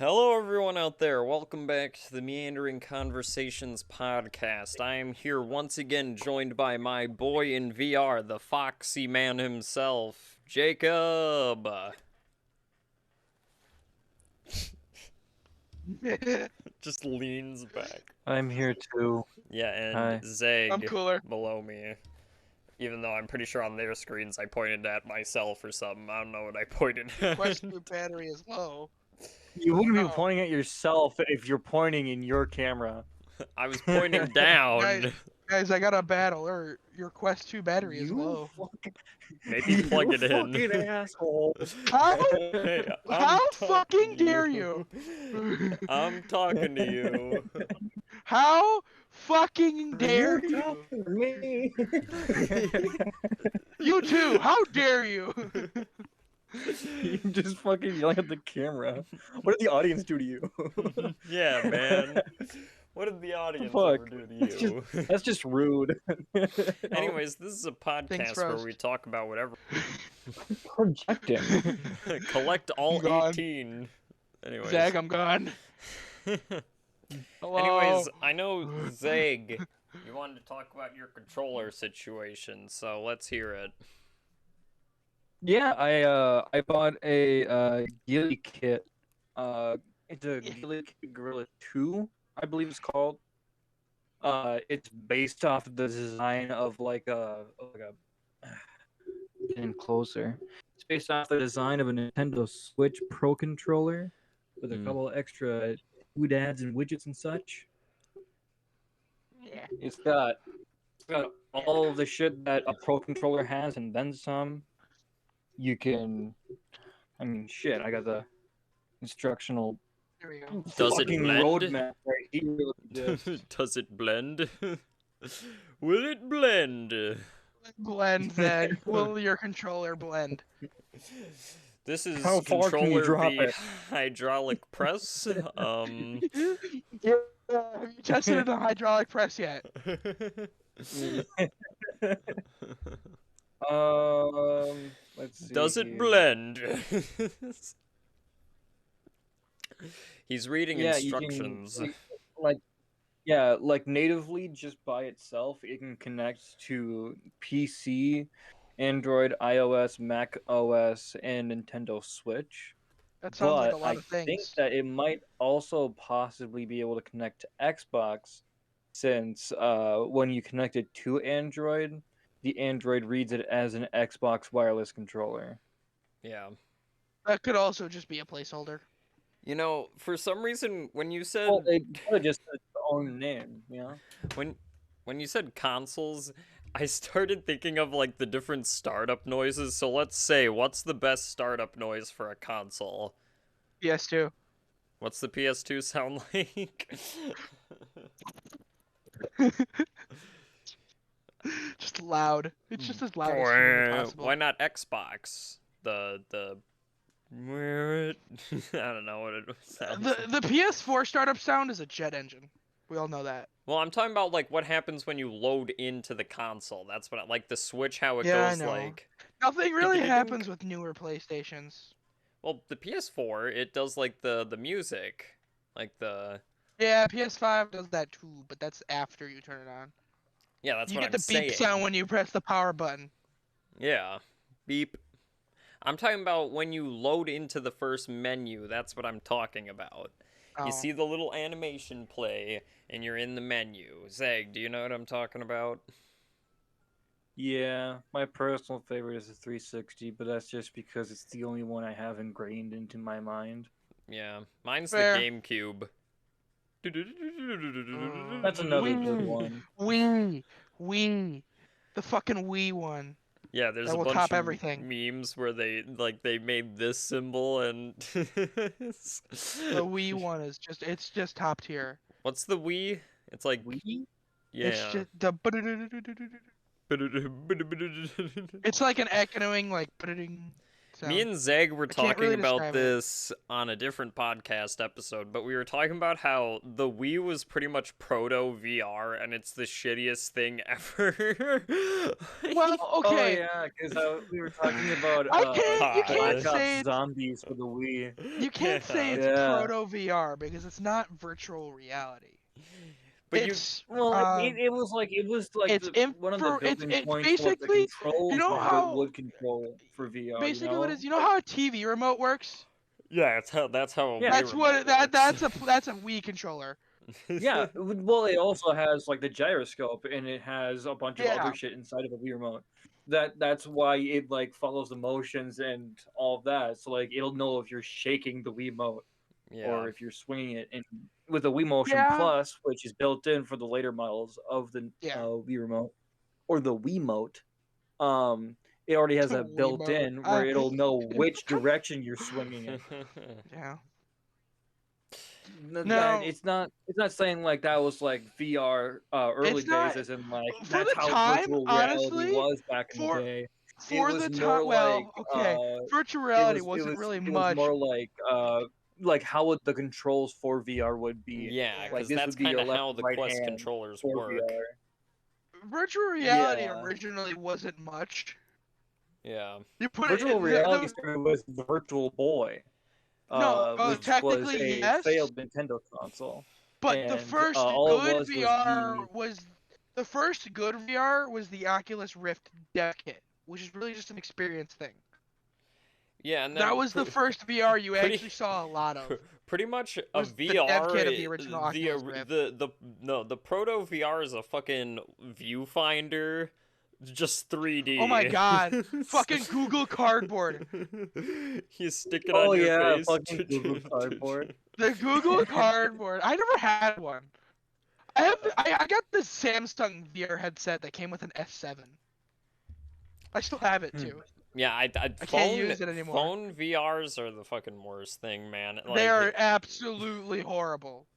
Hello, everyone out there. Welcome back to the Meandering Conversations Podcast. I am here once again joined by my boy in VR, the foxy man himself, Jacob. Just leans back. I'm here too. Yeah, and Hi. I'm Zeg cooler. below me. Even though I'm pretty sure on their screens I pointed at myself or something. I don't know what I pointed at. Quest 2 battery is low. You wouldn't be Oh. pointing at yourself if you're pointing in your camera. I was pointing down. Guys, I got a bad alert. Your Quest 2 battery is low. Maybe plug it in. Fucking asshole. How? Hey, How talking fucking to dare you? I'm talking to you. How fucking dare you? talking to me. You too. How dare you? You just fucking yelling at the camera. What did the audience do to you? Yeah, man. What did the audience Fuck. ever do to That's you? That's just rude. Anyways, this is a podcast where roast. we talk about whatever. Projecting. Collect all I'm gone. 18. Anyways. Zach, I'm gone. Hello. Anyways, I know, Zeg, you wanted to talk about your controller situation, so let's hear it. Yeah, I bought a Ghillie kit. It's a Ghillie Kit Gorilla 2, I believe it's called. It's based off the design of getting closer. It's based off the design of a Nintendo Switch Pro controller with a couple extra doodads and widgets and such. Yeah. It's got all of the shit that a Pro controller has and then some. You can, I mean, shit. I got the instructional There we go. Does it fucking blend? roadmap right here. Does it blend? Will it blend? Blend, Zach. Will your controller blend? This is How far can you controller drop v it? hydraulic press. Yeah, have you tested it in a hydraulic press yet? Let's see. Does it here. blend? He's reading Yeah, you can, instructions. like natively, just by itself, it can connect to PC, Android, iOS, Mac OS, and Nintendo Switch. That sounds like a But lot I of things. think that it might also possibly be able to connect to Xbox, since when you connect it to Android, the Android reads it as an Xbox wireless controller. Yeah. That could also just be a placeholder. You know, for some reason, when you said Well, they could have just said their own name, you know? when you said consoles, I started thinking of like the different startup noises. So let's say, what's the best startup noise for a console? PS2. What's the PS2 sound like? Just loud. It's just as loud as humanly possible. Why not Xbox? The I don't know what it sounds like. The PS4 startup sound is a jet engine. We all know that. Well, I'm talking about like what happens when you load into the console. That's what like the Switch, how it Yeah, I goes know. like. Nothing really Ding-a-ding-ding. happens with newer PlayStations. Well, the PS4, it does like the music, like the. Yeah, PS5 does that too, but that's after you turn it on. Yeah, that's you what get I'm the saying. beep sound when you press the power button. Yeah, beep. I'm talking about when you load into the first menu. That's what I'm talking about. Oh. You see the little animation play, and you're in the menu. Zeg, do you know what I'm talking about? Yeah, my personal favorite is the 360, but that's just because it's the only one I have ingrained into my mind. Yeah, mine's Fair. the GameCube. That's another Wii. good one. Wii. The fucking Wii one. Yeah, there's That a will bunch top of everything. memes where they made this symbol and The Wii one is it's just top tier. What's the Wii? It's like Wii? yeah. It's just the it's like an echoing like Me sound. and Zeg were can't talking really about describe it. this on a different podcast episode, but we were talking about how the Wii was pretty much proto VR, and it's the shittiest thing ever. Well, Oh okay. yeah, because we were talking about I can't. You God. can't Black say Ops Zombies for the Wii. you can't say it's Yeah. proto VR because it's not virtual reality. But It's Well, it was like it's one of the building it's points for what the basically, controls you know how would control for VR. basically what it is. You know how a TV remote works? yeah, that's how. Yeah. That's what that's a Wii controller. Yeah, well, it also has like the gyroscope, and it has a bunch of Yeah. other shit inside of a Wii remote. That's why it like follows the motions and all of that. So like it'll know if you're shaking the Wiimote Yeah. or if you're swinging it. And with the Wii Motion Yeah. Plus, which is built in for the later models of the Yeah. Wii remote or the Wiimote, it already has that built in where it'll know which direction you're swinging it. Yeah. No, it's not saying like that was like VR early It's not- days, as in like for that's the how time, virtual reality honestly, was back in for- the day. For was the more time, well, like, okay, virtual reality wasn't really it much. was more like how would the controls for VR would be. Yeah, Like, because this that's would be your kind of left how and the right Quest hand controllers for work. VR. Virtual reality Yeah. originally wasn't much. Yeah. You put Virtual it, reality started with the Virtual Boy. No, which was technically, a yes. failed Nintendo console. But the And, first all it good was VR was the first good VR was the Oculus Rift Dev Kit, which is really just an experience thing. Yeah, and then That was the first VR you pretty- actually saw a lot of. Pretty much a Was the VR. dev kit of the original Oculus Rift. The proto VR is a fucking viewfinder, just 3D. Oh my god, fucking Google Cardboard. You stick it Oh on your yeah, face. fucking Google Cardboard. The Google Cardboard. I never had one. I got the Samsung VR headset that came with an S7. I still have it too. Yeah, I can't use it anymore. Phone VRs are the fucking worst thing, man. Like, They are absolutely horrible.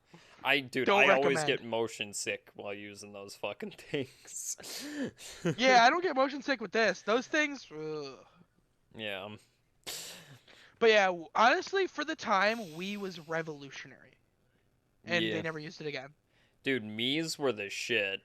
I don't always recommend. get motion sick while using those fucking things. Yeah, I don't get motion sick with this. Those things. Ugh. Yeah. But yeah, honestly, for the time, Wii was revolutionary, and Yeah. they never used it again. Dude, Mii's were the shit.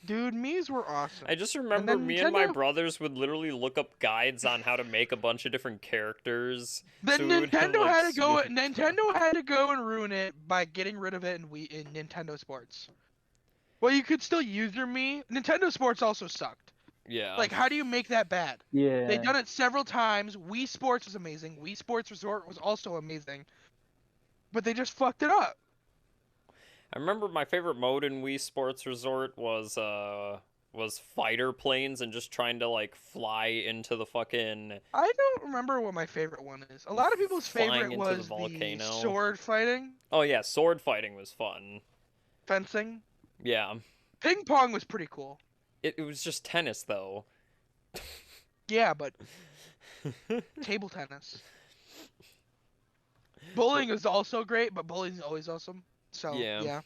Dude, Mii's were awesome. I just remember then me and my Nintendo- brothers would literally look up guides on how to make a bunch of different characters. Then so we would have, Nintendo like, had to go. sweet- Nintendo had to go and ruin it by getting rid of it in Nintendo Sports. Well, you could still use your Mii. Nintendo Sports also sucked. Yeah. Like, how do you make that bad? Yeah. They've done it several times. Wii Sports was amazing. Wii Sports Resort was also amazing. But they just fucked it up. I remember my favorite mode in Wii Sports Resort was fighter planes and just trying to like fly into the fucking. I don't remember what my favorite one is. A lot of people's Flying favorite into the was volcano. the sword fighting, Oh yeah, sword fighting was fun. fencing. Yeah. Ping pong was pretty cool. It was just tennis though. Yeah, but table tennis. Bowling is also great, but bowling's always awesome. So Yeah. yeah.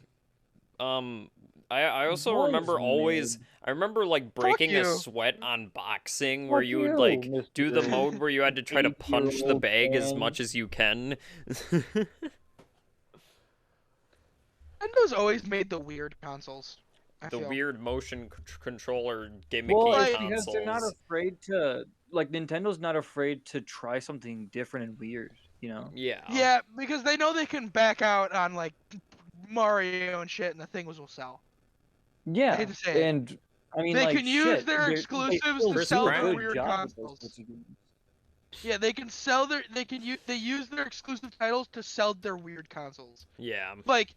I also Boys, remember always. man. I remember like breaking a you. sweat on boxing where Fuck you would you, like do the Mr. mode where you had to try to punch the 8-year-old bag as man. much as you can. Nintendo's always made the weird consoles. I The feel. weird motion controller gimmicky Well, it's Like- because they're not consoles. afraid to like Nintendo's not afraid to try something different and weird, you know. Yeah. Yeah, because they know they can back out on like Mario and shit, and the thing will sell. Yeah, hate to say it. and I mean, They like, can use shit, their they exclusives still to do sell a their good weird job with those consoles. sorts of games. Yeah, they can sell their. They use their exclusive titles to sell their weird consoles. Yeah. Like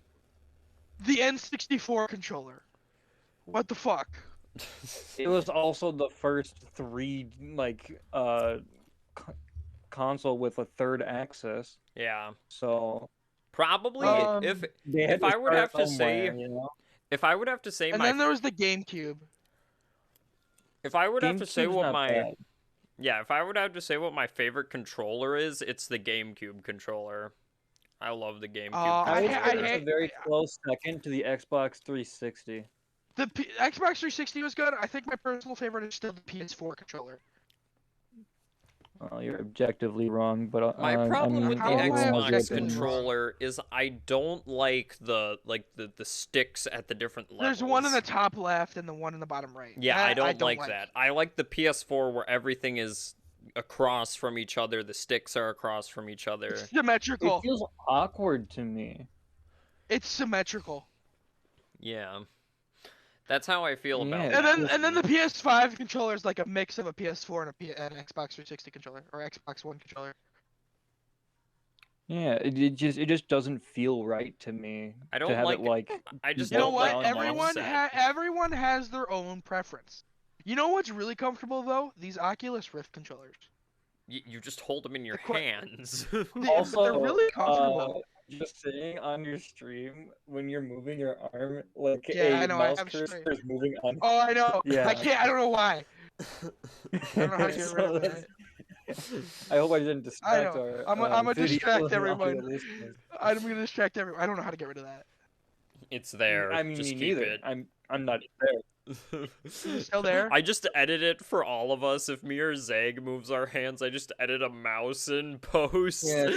the N64 controller. What the fuck? It was also the first three like console with a third axis, Yeah. so Probably if they had If I would start have to somewhere, say- you know? if I would have to say And my then there was the GameCube. if I would have to say GameCube's what not my bad. yeah, if I would have to say what my favorite controller is, it's the GameCube controller. I love the GameCube I I would controller. say it's a very close second to the Xbox 360. The Xbox 360 was good. I think my personal favorite is still the PS4 controller. you're objectively wrong, but My problem with the How am I Xbox objectively wrong? controller is I don't like the sticks at the different levels. There's one in the top left and the one in the bottom right. Yeah, That I don't like that. it. I like the PS4 where everything is across from each other. The sticks are across from each other. It's it symmetrical. feels awkward to me. It's symmetrical. Yeah. That's how I feel about Yeah, that. And then the PS5 controller is like a mix of a PS4 and an Xbox 360 controller or Xbox One controller. Yeah, it just doesn't feel right to me. I don't to have like it like I just You know don't what? like the Everyone offset. everyone has their own preference. You know what's really comfortable though? These Oculus Rift controllers. You just hold them in your The hands. also They're really comfortable. just saying on your stream when you're moving your arm like Yeah, I a know, I mouse have cursor straight. is moving on. Oh, I know. Yeah. I can't. I don't know why. I don't know how to get rid of that's- that. I hope I didn't distract know. our. I'm gonna video distract and audio everyone. listeners. I'm gonna distract everyone. I don't know how to get rid of that. It's there. I mean, just me keep neither. it. I'm not there. Is it still there? I just edit it for all of us. If me or Zeg moves our hands, I just edit a mouse in post. Yeah,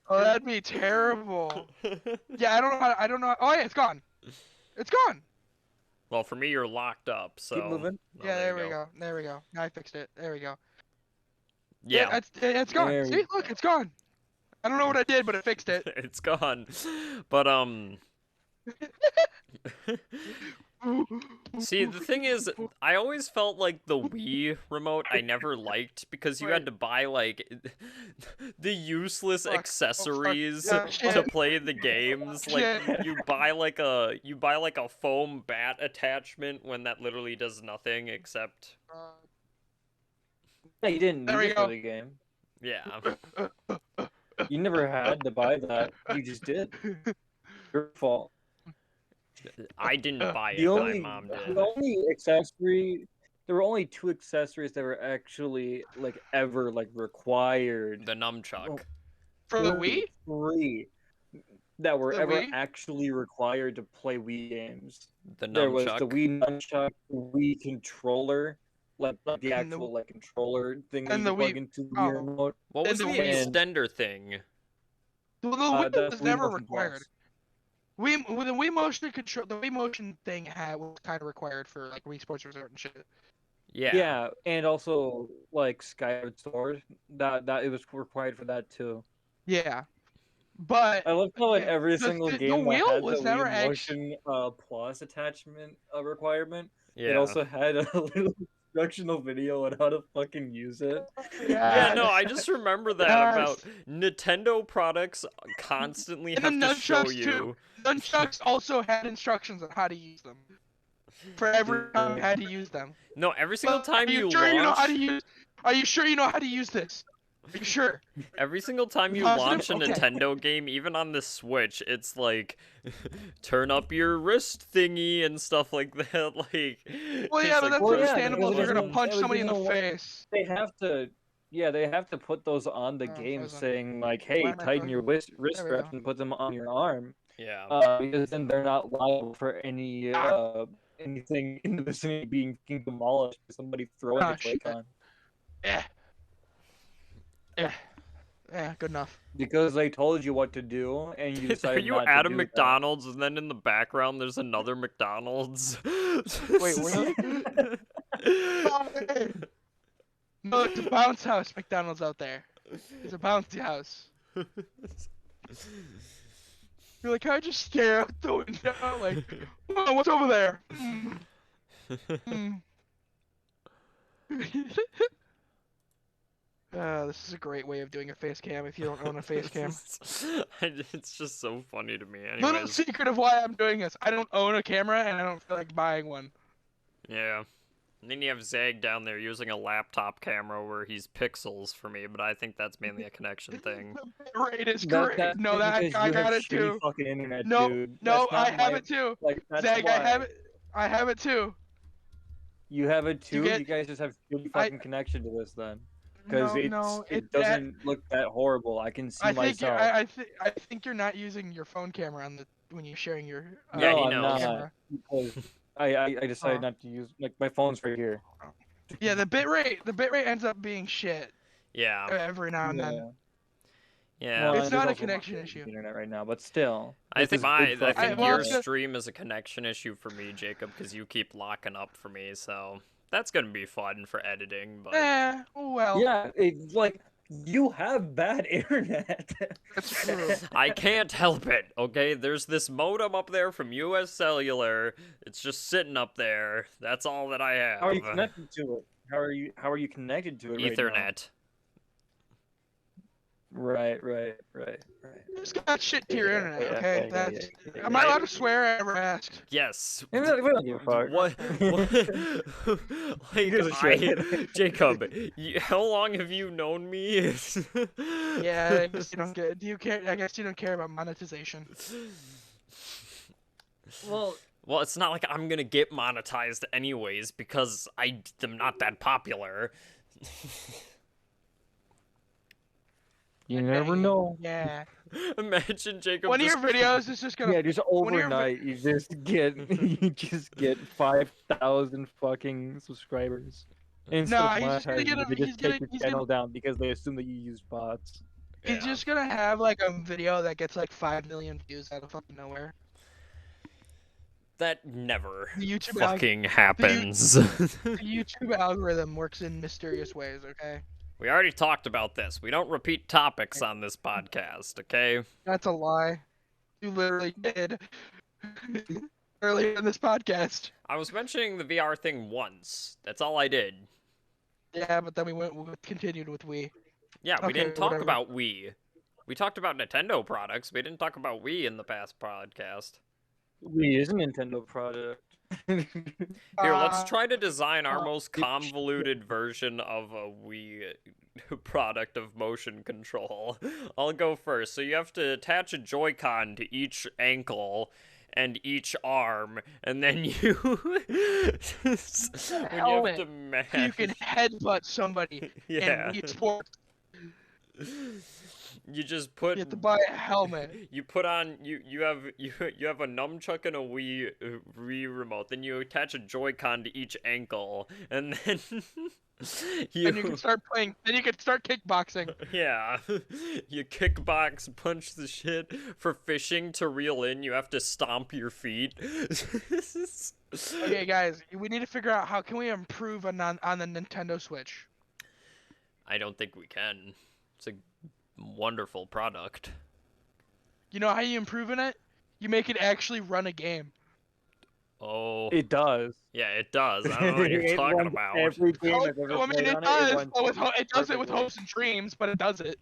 Oh, that'd be terrible. Yeah, I don't know. I don't know. Oh, yeah, it's gone. It's gone. Well, for me, you're locked up. So Keep moving. Oh, Yeah, there you we go. There we go. Now I fixed it. There we go. Yeah, It's gone. There we See, look, it's gone. I don't know what I did, but it fixed it. it's gone. But see, the thing is, I always felt like the Wii remote I never liked because you had to buy like the useless Fuck. Oh, fuck. accessories Yeah, to shit. play the games. Like Shit. you buy like a foam bat attachment when that literally does nothing except Yeah, you didn't There need we it for go. the game. yeah. You never had to buy that. You just did. Your fault. I didn't buy it. The only, My mom did. the only accessory. There were only two accessories that were actually like ever like required. The nunchuck. For the There were Wii? 3 that were The ever Wii? actually required to play Wii games. The There was nunchuck. the Wii nunchuck, the Wii controller, like the And the- actual like controller thing that and you the plug Wii- into the oh. Wii remote. What was and the the Wii- extender thing? The Wii That's was Wii never Motion required. Plus. With the Wii Motion control, the Wii Motion thing was kind of required for like Wii Sports Resort and shit. Yeah. Yeah, and also like Skyward Sword, that it was required for that too. Yeah, but I love how in Yeah, every the- single the game that wheel had was the never Wii Motion Plus attachment requirement, Yeah. it also had a little instructional video on how to fucking use it. Yeah, no, Yes. I just remember that Yes. about Nintendo products constantly And have the to show nunchucks, you. too. Nunchucks also had instructions on how to use them. For every time you had to use them. No, every single time Are you sure you know how launch, to use? Are you sure you know how to use this? Are you sure? every single time you Positive? launch a Okay. Nintendo game, even on the Switch, it's like turn up your wrist thingy and stuff like that. Like, Well, it's yeah, but like, that's Well, yeah, understandable if because you're it gonna doesn't- punch it somebody in the doesn't- face. They have to, yeah, they have to put those on the Oh, game frozen. saying like, Why hey, am I tighten frozen? your wrist There we straps go. and put them on your arm, yeah. because then they're not liable for any anything in the vicinity being demolished by somebody throwing Ah, a shit. Joy-Con. Yeah. Yeah. Yeah, good enough. Because they told you what to do and you Are decided you not at to a do McDonald's and then in the background there's another McDonald's? Wait, really? No, it's a bounce house McDonald's out there. It's a bouncy house. You're like, can I just stare out the window? Like, oh, what's over there? Hmm. This is a great way of doing a face cam if you don't own a face cam. It's just so funny to me. Little Anyways, secret of why I'm doing this. I don't own a camera and I don't feel like buying one. yeah. And then you have Zag down there using a laptop camera where he's pixels for me, but I think that's mainly a connection thing. The rate is That- great. that's No, that because I you got have it shitty too. fucking internet, No, dude. no, That's I not have my- it too. Like, that's Zag, why. I have it. I have it too. You have it too? get- You guys just have shitty I- fucking connection to this then. Because No, it doesn't look that horrible. I can see I think myself. I think you're not using your phone camera on the when you're sharing your Yeah, he no, I'm knows. not. camera. Because I decided Oh. not to use, like, my phone's right here. Yeah, the bitrate ends up being shit Yeah. every now and then. Yeah. It's not a there's also connection not issue. the internet right now, but still. I there's think this big I fucking think well, your it's good. stream is a connection issue for me, Jacob, because you keep locking up for me. So that's gonna be fun for editing. But Well. Yeah, it's like you have bad internet. That's true. I can't help it. Okay, there's this modem up there from US Cellular. It's just sitting up there. That's all that I have. How are you connected to it? How are you connected to it right now? Ethernet. Right. You just got shit to your internet, Yeah, okay? yeah. Am I allowed to swear? I never asked. Yes. We don't give a fuck. What? Like, Gives a shit. Jacob, how long have you known me? Yeah, I guess you don't get. Do you care? I guess you don't care about monetization. Well, it's not like I'm gonna get monetized anyways because I am not that popular. you never know. Yeah. Imagine Jacob. One of your videos is just gonna. Yeah, just one of your overnight you just get 5,000 fucking subscribers. Instead No, of he's just gonna monetizing, get they just take your he's channel down because they assume that you use bots. He's just gonna have like a video that gets like 5 million views out of fucking nowhere. That never The YouTube fucking happens. The YouTube algorithm works in mysterious ways, okay? We already talked about this. We don't repeat topics on this podcast, okay? That's a lie. You literally did earlier in this podcast. I was mentioning the VR thing once. That's all I did. Yeah, but then we continued with Wii. Yeah, we Okay, didn't talk whatever. about Wii. We talked about Nintendo products. We didn't talk about Wii in the past podcast. Wii is a Nintendo product. Here, let's Uh, try to design our most convoluted version of a Wii product of motion control. I'll go first. So you have to attach a Joy-Con to each ankle and each arm, and then you when you have helmet, to so you can headbutt somebody yeah. in Wii Sports. You just put You have to buy a helmet. you put on you have a nunchuck and a Wii remote. Then you attach a Joy-Con to each ankle, and then And you can start playing. Then you can start kickboxing. yeah, you kickbox, punch the shit. For fishing to reel in, you have to stomp your feet. Okay, guys, we need to figure out how can we improve on the Nintendo Switch. I don't think we can. It's a wonderful product. You know how you improve in it? You make it actually run a game. Oh, It does. yeah, it does. I don't know what you're It talking runs about. Every game I've ever I mean, played it on does. runs It does it with perfectly. hopes and dreams, but it does it.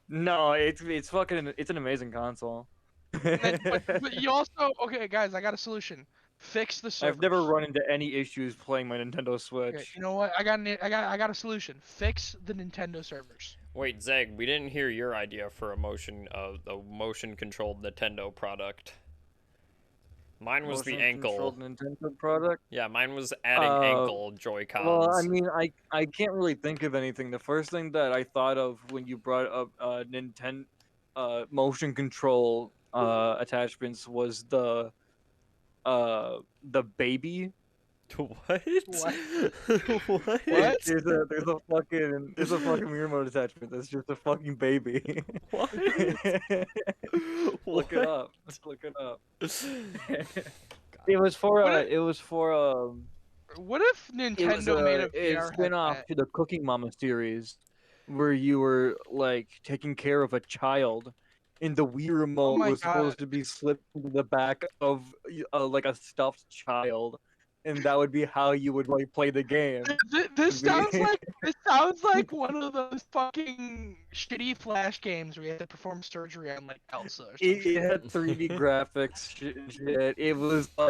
No, it's fucking it's an amazing console. But you also okay, guys. I got a solution. Fix the servers. I've never run into any issues playing my Nintendo Switch. Okay, you know what? I got a solution. Fix the Nintendo servers. Wait, Zeg, we didn't hear your idea for a motion controlled Nintendo product. Mine was the ankle. Motion-controlled Nintendo product. Yeah, mine was adding ankle Joy-Cons. Well, I mean, I can't really think of anything. The first thing that I thought of when you brought up Nintendo motion control attachments was the baby. What? What? There's a fucking remote attachment that's just a fucking baby. What? Look it up. Look it up. It was for What if Nintendo made a a VR spin-off headset? to the Cooking Mama series, where you were like taking care of a child, and the Wii remote my was God. supposed to be slipped into the back of like a stuffed child, and that would be how you would like play the game. This sounds like one of those fucking shitty Flash games where you have to perform surgery on like Elsa or some It shit. had 3D graphics shit. It was You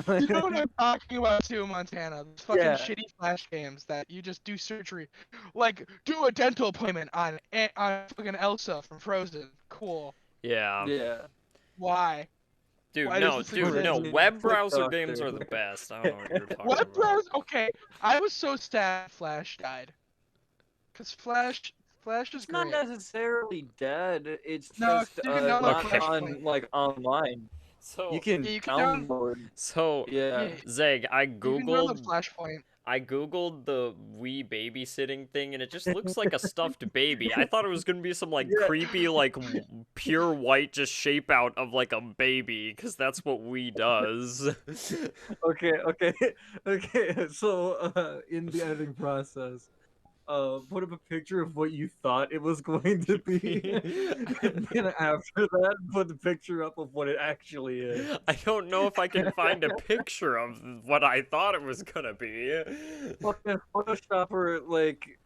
like know what I'm talking about too, Montana. Those fucking Yeah. shitty Flash games that you just do surgery, like do a dental appointment on fucking Elsa from Frozen. Cool. Yeah. yeah. Why? Dude, Why no, does this dude, exist? no. Web Flip browser Doctor. games are the best. I don't know what you're talking Web about. browser. Okay, I was so sad Flash died. Cause Flash is It's not great. necessarily dead. It's No, just you can download Okay. not on Flashpoint. like online. So, You can Yeah, you can download. so Yeah. Yeah. Zeg, I You can download googled, Flashpoint. I googled the Wii babysitting thing, and it just looks like a stuffed baby. I thought it was gonna be some like creepy, like pure white just shape out of like a baby, because that's what Wii does. Okay. So, in the editing process, put up a picture of what you thought it was going to be, and then after that, put the picture up of what it actually is. I don't know if I can find a picture of what I thought it was gonna be. Fucking Photoshop or like,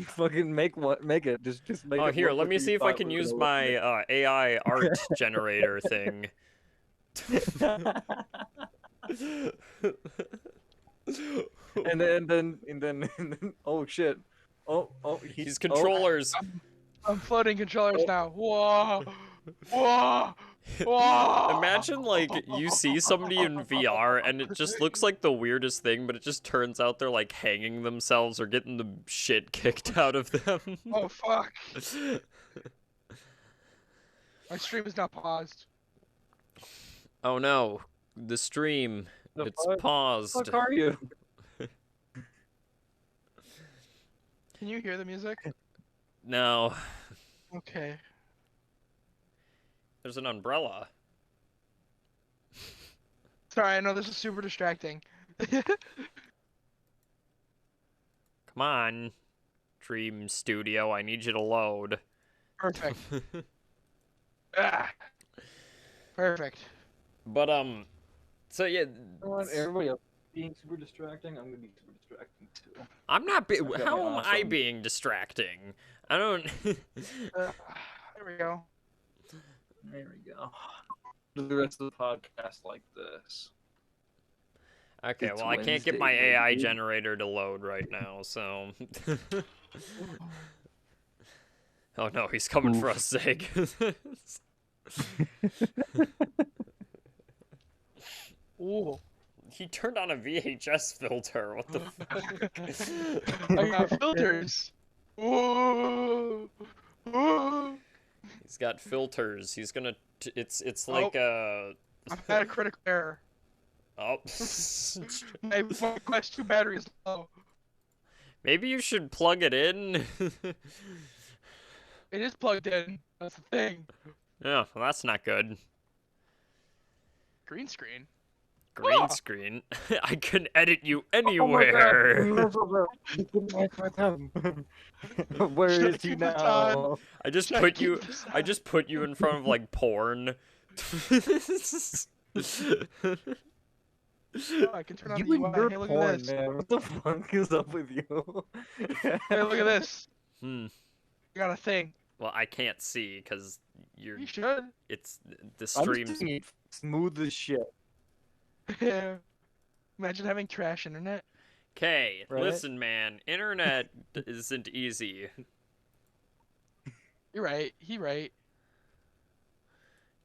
fucking make it. Just make Oh, it. here, look let like me you see if I thought can it was use gonna look my AI art generator thing. and then, oh shit. Oh, These controllers. I'm floating controllers now. Whoa, whoa, whoa. Imagine, like, you see somebody in VR and it just looks like the weirdest thing, but it just turns out they're, like, hanging themselves or getting the shit kicked out of them. Oh, fuck. My stream is now paused. Oh no, the stream. It's paused. What the fuck are you? Can you hear the music? No. Okay. There's an umbrella. Sorry, I know this is super distracting. Come on, Dream Studio, I need you to load. Perfect. Ah. Perfect. But, so yeah. Everybody else being super distracting. I'm gonna be super distracting too. I'm not. Okay, How am I awesome. being distracting? I don't. There we go. There we go. Do the rest of the podcast like this. Okay, It's well, I can't get my Wednesday, AI baby. generator to load right now, so. Oh no, he's coming for us, Zig. Ooh. He turned on a VHS filter. What the fuck? I got filters. Ooh. Ooh. He's got filters. He's gonna. It's like I've had a critical error. Oh. My Quest 2 battery is low. Maybe you should plug it in. It is plugged in. That's the thing. Yeah, well, that's not good. Green screen. Green Ah. screen. I can edit you Oh anywhere. Where Should I is he keep this now? I just Should I put keep you. this I just put you in front of like porn. Oh, I can turn on You the and UI. your Hey, look porn, at this. man. What the fuck is up with you? Hey, look at this. Hmm. I got a thing. Well, I can't see because you're. You should. It's the I'm stream's. just doing it smooth as shit. Imagine having trash internet. Okay, Right? listen, man. Internet isn't easy. You're right. He right.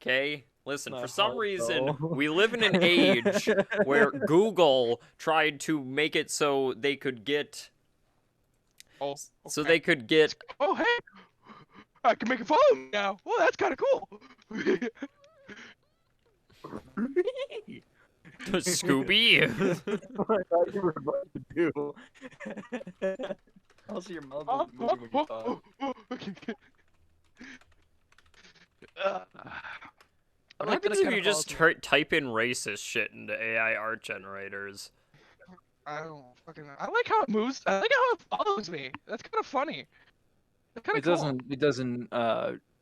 Okay, listen. Not For some hard, reason, though. we live in an age where Google tried to make it so they could get. Oh. So okay. they could get. Oh, hey. I can make it follow me now. Well, that's kind of cool. Scooby. What I thought you were about to do. Also, your mouth was moving when you thought. Okay. What happens if you just type in racist shit into AI art generators? I don't fucking know. I like how it moves. I like how it follows me. That's kind of funny. That's kind of cool. It doesn't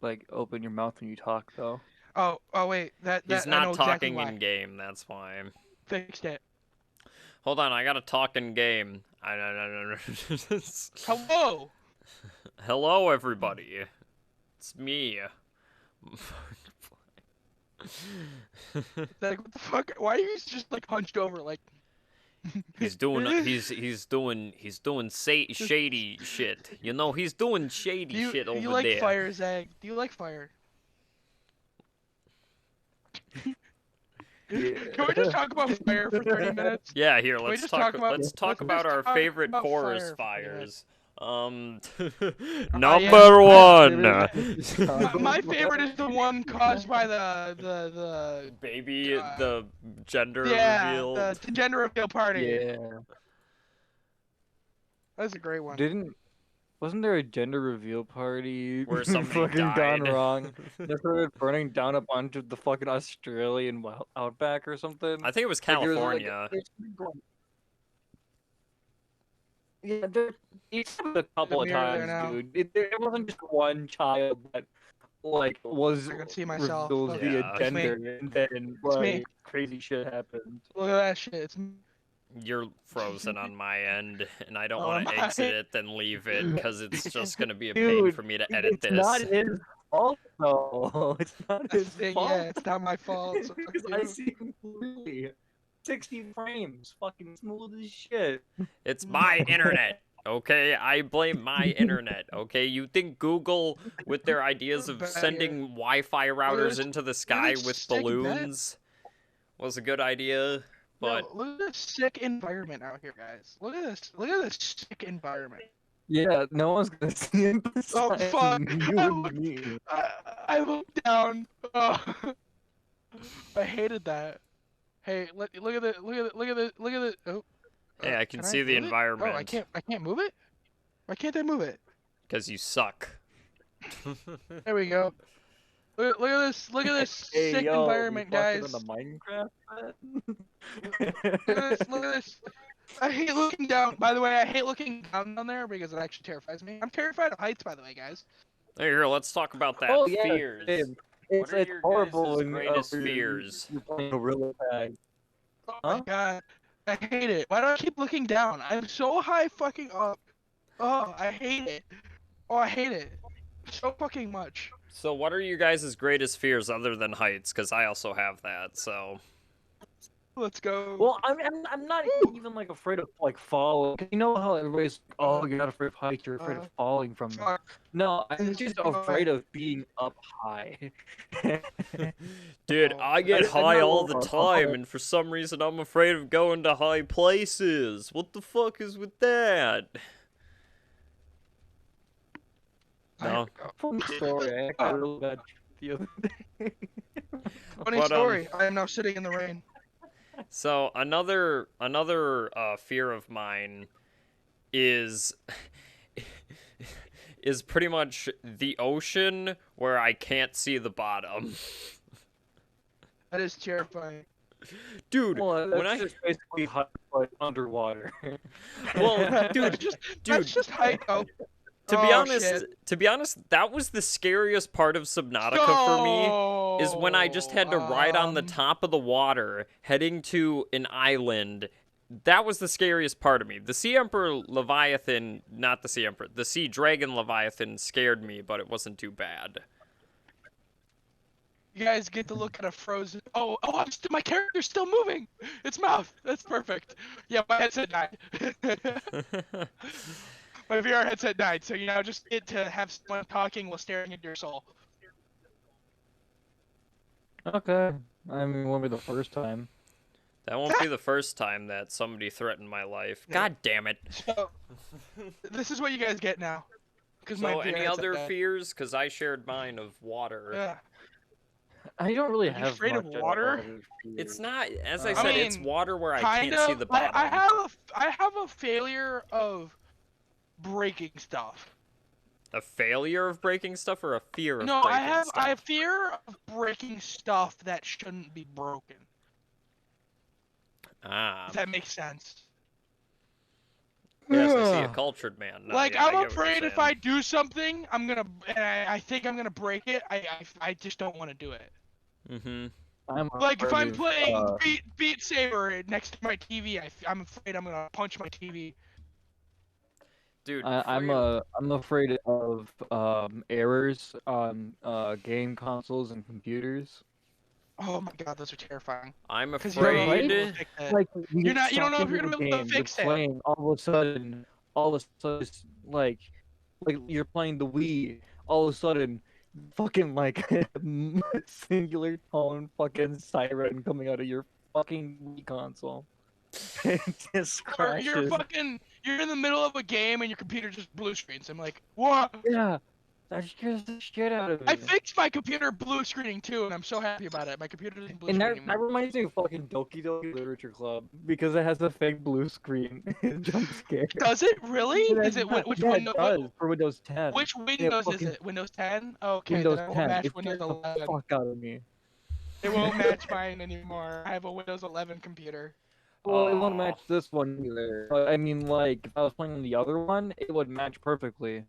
like open your mouth when you talk though. Oh wait. That He's I know not exactly talking why. in game. That's why. Fixed it. Hold on, I gotta talk in game. Hello. Hello, everybody. It's me. Like, what the fuck? Why are you just like hunched over? Like He's doing shady shit. You know, he's doing shady shit over do you like there. fire, Zag? Do you like fire? Can we just talk about fire for 30 minutes? Yeah, here, we let's just talk. talk about- Let's talk let's about just our talk favorite about forest fire for a fires. yeah. Number one. My favorite is the one caused by the Baby, the gender yeah, reveal. the gender reveal party. Yeah. That's a great one. Wasn't there a gender reveal party Where somebody fucking gone died. wrong? They started burning down a bunch of the fucking Australian outback or something. I think it was Like, there was, like, California. yeah, it's happened a couple of mirror there times, now. dude. It wasn't just one child that like was I can see myself. revealed Look, via Yeah. it's me. gender, and then It's me. like crazy shit happened. Look at that shit. It's me. You're frozen on my end, and I don't Oh, want to am I? exit it, then leave it, because it's just going to be a pain Dude, for me to edit it's this. not his fault though. It's not That's his the thing, fault. yeah, it's not my fault. So fuck Because I you. see him clearly. 60 frames, fucking smooth as shit. It's my internet, okay? I blame my internet, okay? You think Google, with their ideas of Bad here. sending Wi-Fi routers this- into the sky this with sick net. balloons, was a good idea, but Yo, look at this sick environment out here, guys. Look at this. Look at this sick environment. Yeah, no one's gonna see him besides Oh, fuck. you I and looked- me. I looked down. Oh. I hated that. Hey, look at the look at the. Oh. hey, I can see the move it? environment. Oh, I can't move it. Why can't I move it? Because you suck. There we go. Look at this. Look at this Hey, sick yo, environment, you fucking guys. on the Minecraft Look at this. Look at this. I hate looking down. By the way, I hate looking down there because it actually terrifies me. I'm terrified of heights, by the way, guys. Here, let's talk about that. Oh yeah, Fears. same. What are It's your horrible guys' when greatest you're fears? playing Gorilla Tag. Oh Huh? my god. I hate it. Why do I keep looking down? I'm so high fucking up. Oh, I hate it. Oh, I hate it. So fucking much. So what are you guys' greatest fears other than heights? Because I also have that, so... Let's go. Well, I'm not even like afraid of like falling. 'Cause you know how everybody's oh you're not afraid of heights, you're afraid of falling from them. Fuck. No, I'm just afraid of being up high. Dude, Oh, I get I'm high not all the over- time, and for some reason I'm afraid of going to high places. What the fuck is with that? No. Funny story, I actually really bad the other day. Funny But, story. I am now sitting in the rain. So another fear of mine is is pretty much the ocean where I can't see the bottom. That is terrifying. Dude, Well, that's when I just basically high but underwater. well, dude, That's just, dude. That's just height. Oh. to be Oh, honest, shit. that was the scariest part of Subnautica for me. Is when I just had to ride on the top of the water, heading to an island. That was the scariest part of me. The Sea Emperor Leviathan, not the Sea Emperor, the Sea Dragon Leviathan scared me, but it wasn't too bad. You guys get to look at a frozen. Oh, my character's still moving. Its mouth. That's perfect. Yeah, my headset died. My VR headset died, so you now just get to have someone talking while staring into your soul. Okay. I mean, won't be the first time. That won't be the first time that somebody threatened my life. Yeah. God damn it. So, this is what you guys get now. 'Cause my So VR any headset other died. fears? Because I shared mine of water. Yeah. I don't really Are you have afraid of much water? other fears. It's not, as I I said, it's mean, water where I Kind can't see of. the bottom. I have a failure of breaking stuff. A failure of breaking stuff or a fear of No, breaking I have stuff? fear of breaking stuff that shouldn't be broken. Ah. If that makes sense. Yes, I see a cultured man. No, Like yeah, I I'm get what you're afraid if saying. I do something, I'm gonna, and I think I'm gonna break it. I just don't want to do it. Mm-hmm. I'm Like if I'm afraid of, playing Beat Saber next to my TV, I'm afraid I'm gonna punch my TV. Dude, I'm afraid of errors on game consoles and computers. Oh my god, those are terrifying. I'm 'Cause you don't know if afraid. you'll fix it. Like You don't know if sucked you're into gonna the be able to game, fix you're it. playing, all of a sudden, it's like you're playing the Wii. All of a sudden, fucking like singular tone fucking siren coming out of your fucking Wii console. It just Or you're crashes. you're in the middle of a game and your computer just blue screens. I'm like, what? Yeah, That scares the shit out of me. I fixed my computer blue screening too, and I'm so happy about it. My computer doesn't blue And screen that anymore. reminds me of fucking Doki Doki Literature Club because it has a fake blue screen jump scare. Does it really? Is it which yeah, Windows? it does for Windows 10. Which And it Windows is fucking it? Windows 10? Okay, Windows then it 10. won't match It Windows scares the 11. fuck out of me. It won't match mine anymore. I have a Windows 11 computer. Well, it won't Aw. match this one either. But I mean, like, if I was playing on the other one, it would match perfectly.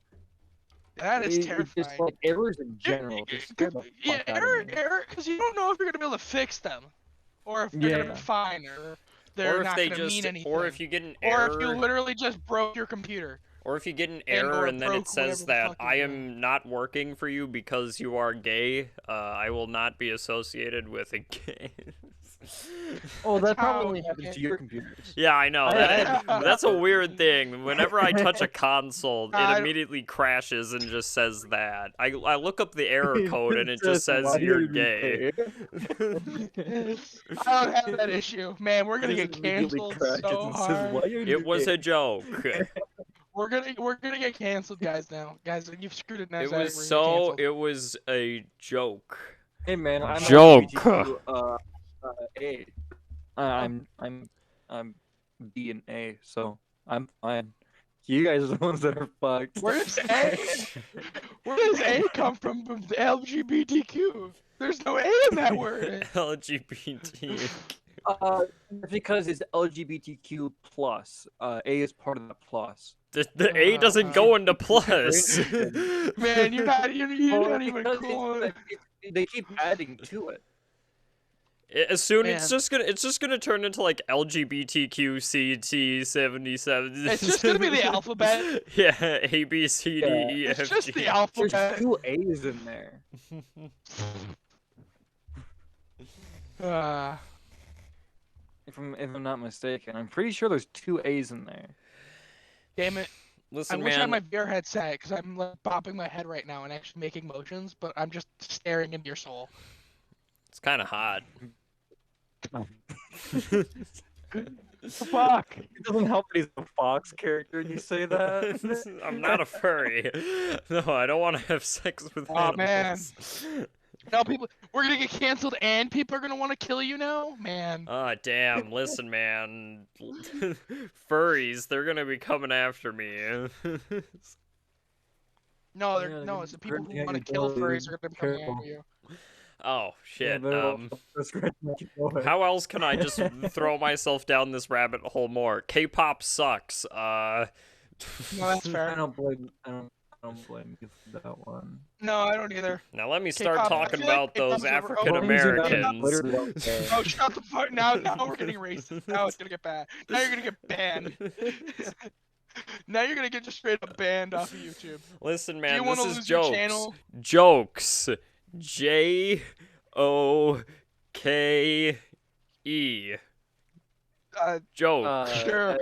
That is It just terrifying. like errors in general just scare the Yeah, fuck out of me. error, because you don't know if you're gonna be able to fix them, or if they're gonna Yeah. be fine, or they're Or if not they gonna just, mean anything. or if you get an Or if you error, literally just broke your computer. or if you get an And error or and then it broke whatever says the that fuck you're I doing. am not working for you because you are gay, I will not be associated with a gay. Oh, that That's probably how only you happens get- to your computers. Yeah, I know. That's a weird thing. Whenever I touch a console, I it don't- immediately crashes and just says that. I look up the error code and it just Why says are you're you gay. I don't have that issue, man. We're gonna It get just immediately canceled crashes so and says, hard. "Why are you It was gay?" a joke. We're gonna get canceled, guys. Now, guys, you've screwed it. Now, It so we're was gonna get so. canceled. It was a joke. Hey man, I'm Joke. LGBTQ, A. I'm B and A, so I'm fine. You guys are the ones that are fucked. Where does A? Where does A come from the LGBTQ? There's no A in that word. LGBT. Because it's LGBTQ plus. A is part of the plus. The A doesn't go into plus. Man, you're not even because cool. they keep adding to it. Soon Man. it's just gonna turn into like LGBTQCT77. It's just gonna be the alphabet. Yeah, A B C D Yeah. E F It's just G. the There's alphabet. 2 A's in there. If I'm not mistaken, I'm pretty sure there's 2 A's in there. Damn it. I Listen, wish I had man. my VR headset because I'm like bopping my head right now and actually making motions, but I'm just staring into your soul. It's kind of hot. Fuck! It doesn't help that he's a Fox character and you say that. I'm not a furry. No, I don't want to have sex with Aw, man. animals. No, we're gonna get canceled and people are gonna want to kill you now, man. Ah, damn. Listen, man. Furries, they're gonna be coming after me. No, Yeah, no, it's the people who yeah, want you to kill totally furries are gonna be coming careful. after you. Oh, shit. How How else can I just throw myself down this rabbit hole more? K-pop sucks. No, that's I fair. don't blame you for that one. No, I don't either. Now let me start K-pop, I talking feel like about those K-pop's over- African Well, things are not Americans. literally okay. Oh, shut the fuck! Now we're getting racist. Now it's gonna get bad. Now you're gonna get banned. Now you're gonna get just straight up banned off of YouTube. Listen, Do man, you want this to is lose your jokes. channel? Jokes. J-O-K-E. Joke. Sure.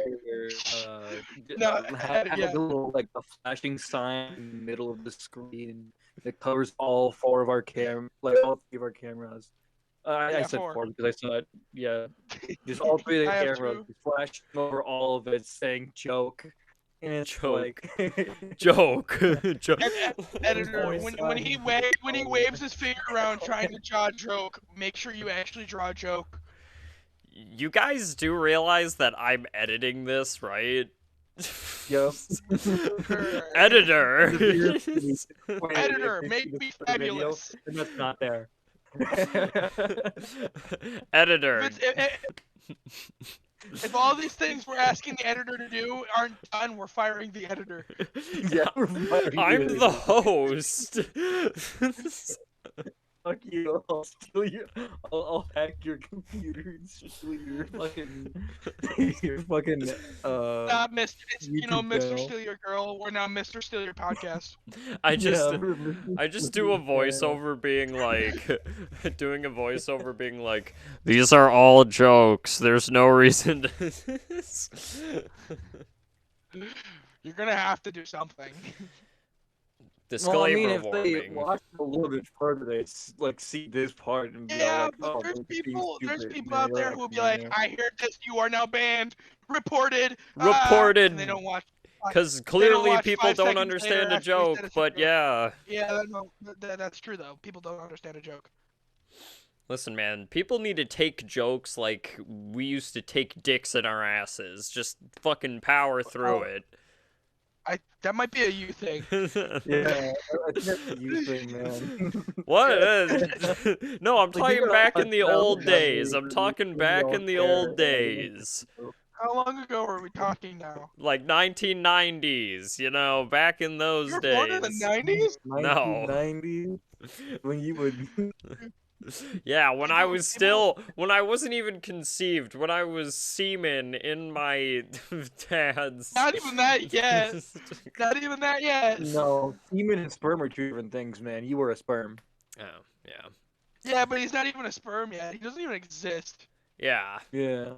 No, Have yeah. the little like the flashing sign in the middle of the screen that covers all 4 of our all 3 of our cameras. I Yeah, said 4. 4 because I saw it. Yeah, just all 3 of the I have cameras 2. flashing over all of it, saying "joke," and it's Joke. like Joke. Joke. Editor, Voice when he waves his finger around trying to draw a joke, make sure you actually draw a joke. You guys do realize that I'm editing this, right? Yep. Editor. Editor, make me fabulous. And that's not there. Editor. If all these things we're asking the editor to do aren't done, we're firing the editor. Yeah, I'm the host. Fuck you! I'll steal your. I'll hack your computer and steal your fucking. Your fucking. Not Mr. It's, YouTube Mr. channel. Steal Your Girl. We're now Mr. Steal Your Podcast. I just Yeah, I just do a voiceover being like doing a voiceover being like these are all jokes. There's no reason to You're gonna have to do something. Disclaimer Well, I mean, if warning. they watch a little bit further, they like see this part and be Yeah, like, but "Oh, there's they're being there's stupid," people and out they there relax who will be from like, there. I heard this, you are now banned, reported, Reported. and they don't watch. Because Then I'll clearly watch people 5 don't seconds understand later a after he said joke, it's a but joke. yeah. Yeah, no, that's true though. People don't understand a joke. Listen, man, people need to take jokes like we used to take dicks in our asses. Just fucking power through it. That might be a you thing. Yeah, I think that's a you thing, man. What? No, I'm Like, you talking got back all in the that old days. memory I'm talking you back in don't the care. old days. How long ago are we talking now? Like 1990s, you know, back in those You were born in the days. 90s? No. 1990s, when you would. Yeah, when I was People- when I wasn't even conceived, when I was semen in my dad's. Not even that yet. Not even that yet. No, semen and sperm are two different things, man. You were a sperm. Oh, yeah. Yeah, but he's not even a sperm yet. He doesn't even exist. Yeah. Yeah.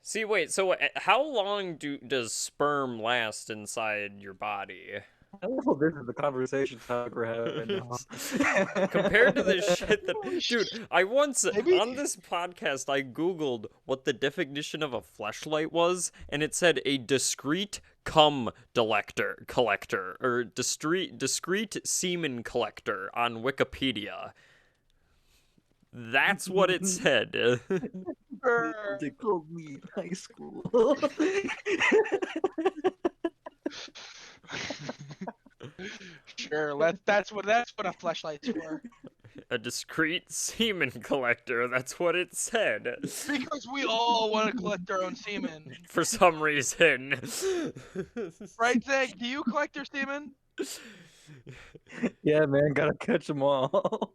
See, wait, so how long does sperm last inside your body? I don't know if this is the conversation topic we're having now. Compared to the shit that... Holy Dude, shit. I once... Maybe- On this podcast, I googled what the definition of a fleshlight was, and it said a discrete cum collector, or discrete semen collector on Wikipedia. That's what it said. They called me in high school. Sure, that's what a flashlight's for. A discrete semen collector, that's what it said. Because we all want to collect our own semen. For some reason. Right, Zach? Do you collect your semen? Yeah, man, gotta catch them all.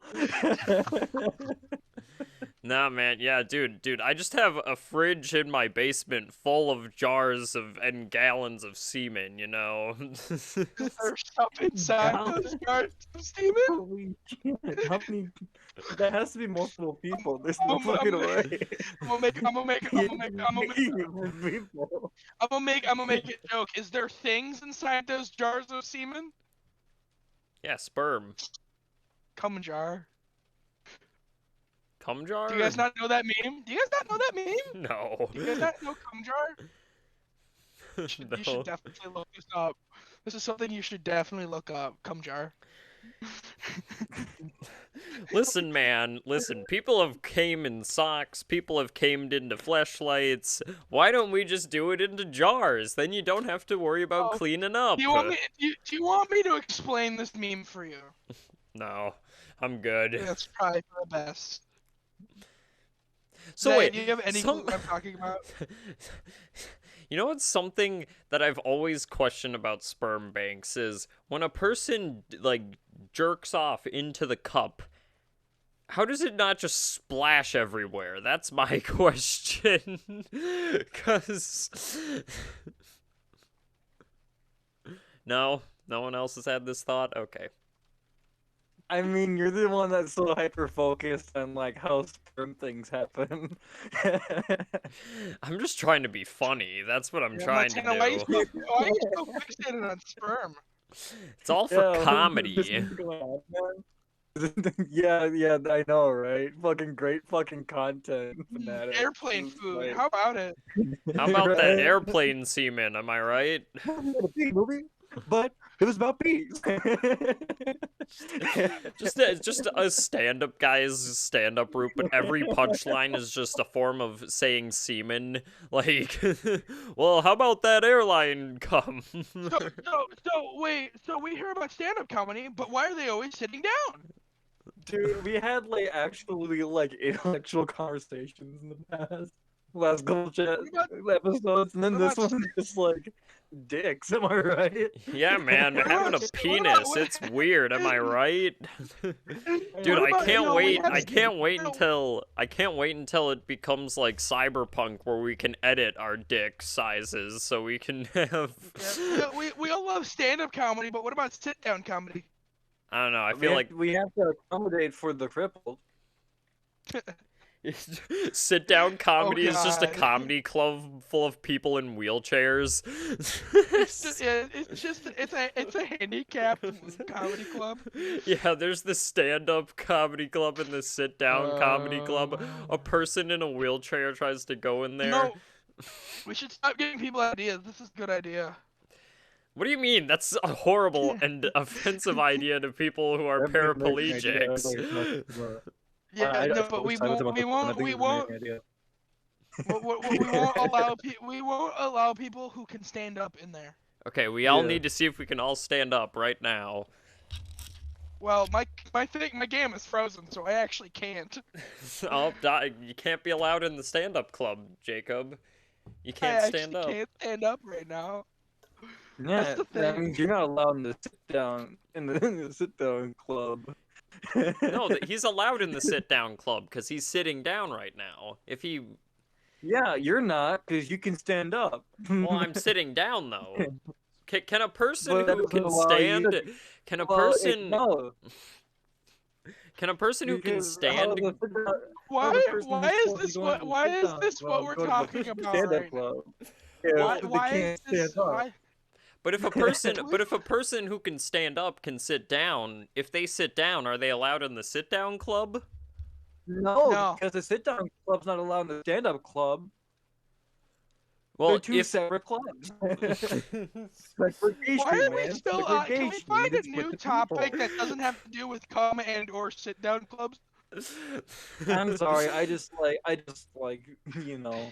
Nah, man, yeah, dude, I just have a fridge in my basement full of jars and gallons of semen, you know? There's stuff inside those jars of semen? Holy shit, how many? That has to be multiple people. There's no I'm fucking gonna- way. I'm gonna make a joke. Is there things inside those jars of semen? Yeah, sperm. Cum jar. Cum jar? Do you guys not know that meme? Do you guys not know that meme? No. Do you guys not know cum jar? You should No. definitely look this up. This is something you should definitely look up. Cum jar. Listen, man, listen. People have came in socks. People have camed into fleshlights. Why don't we just do it into jars? Then you don't have to worry about Oh, cleaning up. Do you want me to explain this meme for you? No, I'm good. That's probably for the best. So Zach, wait, do you have any clue what I'm talking about? You know what's something that I've always questioned about sperm banks is when a person like jerks off into the cup, how does it not just splash everywhere? That's my question. 'Cause no one else has had this thought. Okay. I mean, you're the one that's so hyper focused on like how sperm things happen. I'm just trying to be funny. That's what I'm trying to Montana, why are you do. so fixated on sperm? It's all for Yeah, this comedy. is going on, man. Yeah, I know, right? Fucking great fucking content. Fanatic. Airplane This is food. like- How about it? How about that Right? airplane semen? Am I right? Not a pee movie, but it was about peas. Just a stand-up guy's stand-up route, but every punchline is just a form of saying semen. Like, well, how about that airline come? Wait. So we hear about stand-up comedy, but why are they always sitting down? Dude, we had like actually like intellectual conversations in the past. Last couple episodes, and then what this about- one's just like dicks, am I right? Yeah, man, having a penis, it's weird, am I right? Dude, What I about, can't we wait. have- I can't wait no. until it becomes like Cyberpunk, where we can edit our dick sizes so we can have. Yeah, we all love stand-up comedy, but what about sit-down comedy? I don't know. I feel like we have to accommodate for the crippled. sit down comedy is just a God. comedy club full of people in wheelchairs. It's a handicapped comedy club. Yeah, there's the stand-up comedy club and the sit-down comedy club. A person in a wheelchair tries to go in there. No, We should stop giving people ideas. This is a good idea. What do you mean? That's a horrible and offensive idea to people who are paraplegics. Yeah, no, but we won't allow people who can stand up in there. Okay, we all need to see if we can all stand up right now. Well, my game is frozen, so I actually can't. You can't be allowed in the stand-up club, Jacob. You can't stand up. I can't stand up right now. Yeah, That's the thing. that means you're not allowed in the sit down club. No, he's allowed in the sit-down club because he's sitting down right now. If he... Yeah, you're not, because you can stand up. Well, I'm sitting down, though. Can a person But who can that's why you- stand... Can a person... No. Can a person who can stand... Why is this what we're talking about right now? Why is this? Why? But if a person who can stand up can sit down, if they sit down, are they allowed in the sit-down club? No, because the sit-down club's not allowed in the stand-up club. Well, they're two separate clubs. Segregation, Why are we man. still? Can we Segregation. find a It's with new the topic people. that doesn't have to do with come and or sit down clubs? I'm sorry, I just like, you know,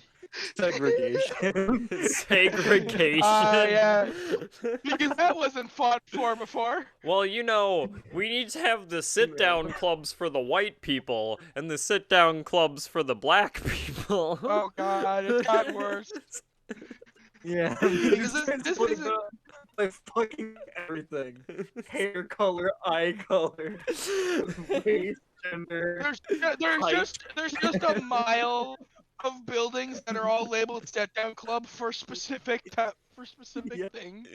segregation. Segregation. Yeah. Because that wasn't fought for before. Well, you know, we need to have the sit-down clubs for the white people and the sit-down clubs for the black people. Oh god, it's gotten worse. Yeah, This isn't- like fucking everything. Hair color, eye color, race, gender. There's just a mile of buildings that are all labeled sit down club for specific things.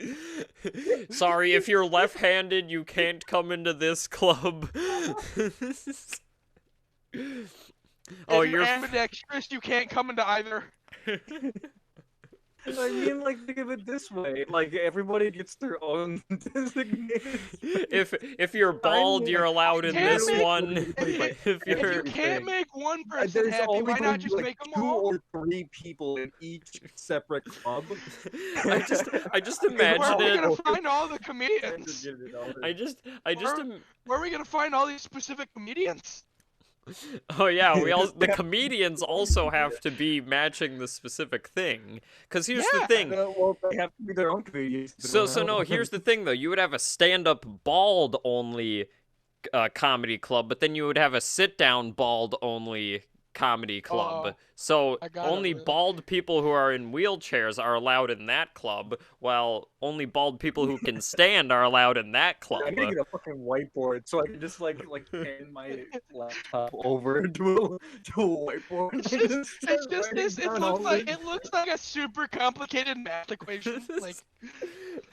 Sorry, if you're left-handed, you can't come into this club. Oh, If you're ambidextrous, you can't come into either. I mean, like, think of it this way: like, everybody gets their own designation. if you're bald, you're allowed in Can't this make- one. If If you you're can't make one person There's happy, only why going not to be just like make them 2 all? or 3 people in each separate club. I just Where imagine are we it. gonna find all the comedians? I just Where are we gonna find all these specific comedians? Oh yeah, the comedians also have to be matching the specific thing. Cause here's the Yeah. thing. Well, they have to be their own comedians. So no, here's the thing though. You would have a stand-up bald only comedy club, but then you would have a sit-down bald only comedy club. Uh-oh. So I got it, only really. bald people who are in wheelchairs are allowed in that club, while only bald people who can stand are allowed in that club. I need to get a fucking whiteboard so I can just like hand my laptop over to a whiteboard. It looks like a super complicated math equation. Like,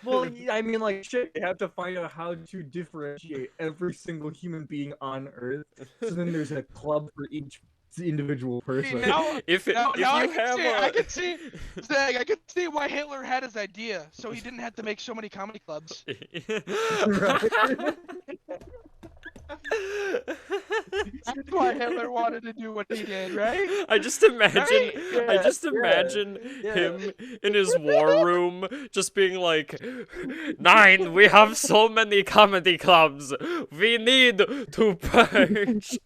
Well, I mean, like, shit, you have to find out how to differentiate every single human being on Earth. So then there's a club for each individual person. now, If now you I have can see, Zach, I can see why Hitler had his idea, so he didn't have to make so many comedy clubs. That's why Hitler wanted to do what he did, right? I just imagine, Right? I just imagine him in his war room, just being like, 9, we have so many comedy clubs, we need to purge.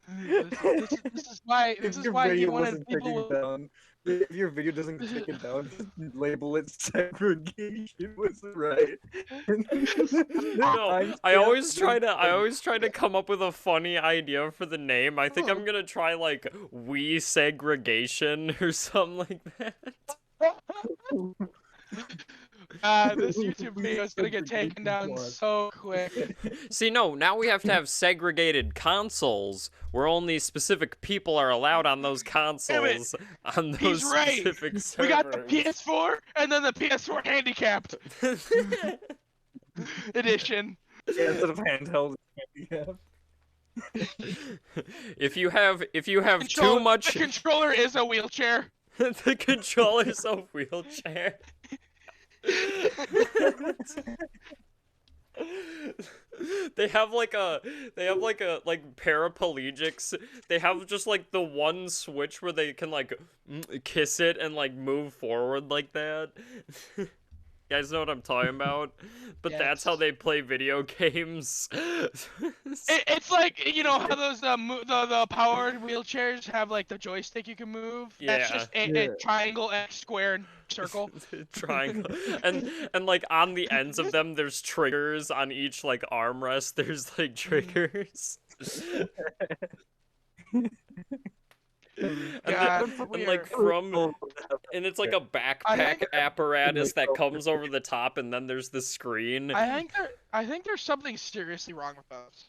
This is why he wanted people with... down. If your video doesn't get taken down, just label it segregation was right. No, I always try to come up with a funny idea for the name. I think I'm gonna try like "we segregation" or something like that. This YouTube video is gonna get taken down so quick. See, no, now we have to have segregated consoles where only specific people are allowed on those consoles on those He's right. specific servers. We got the PS4 and then the PS4 handicapped edition. Yeah, instead of handheld. Yeah. If you have too The much, controller is a wheelchair. the controller's a wheelchair. they have like paraplegics. They have just like the one switch where they can like kiss it and like move forward like that. You guys know what I'm talking about? But that's how Yes. they play video games. It's like, you know how those the powered wheelchairs have like the joystick you can move. That's Yeah. just a triangle, X, square, and circle. Triangle. And like on the ends of them there's triggers. On each like armrest there's like triggers. God, and like from and it's like a backpack apparatus that comes over the top, and then there's the screen. I think there's something seriously wrong with those.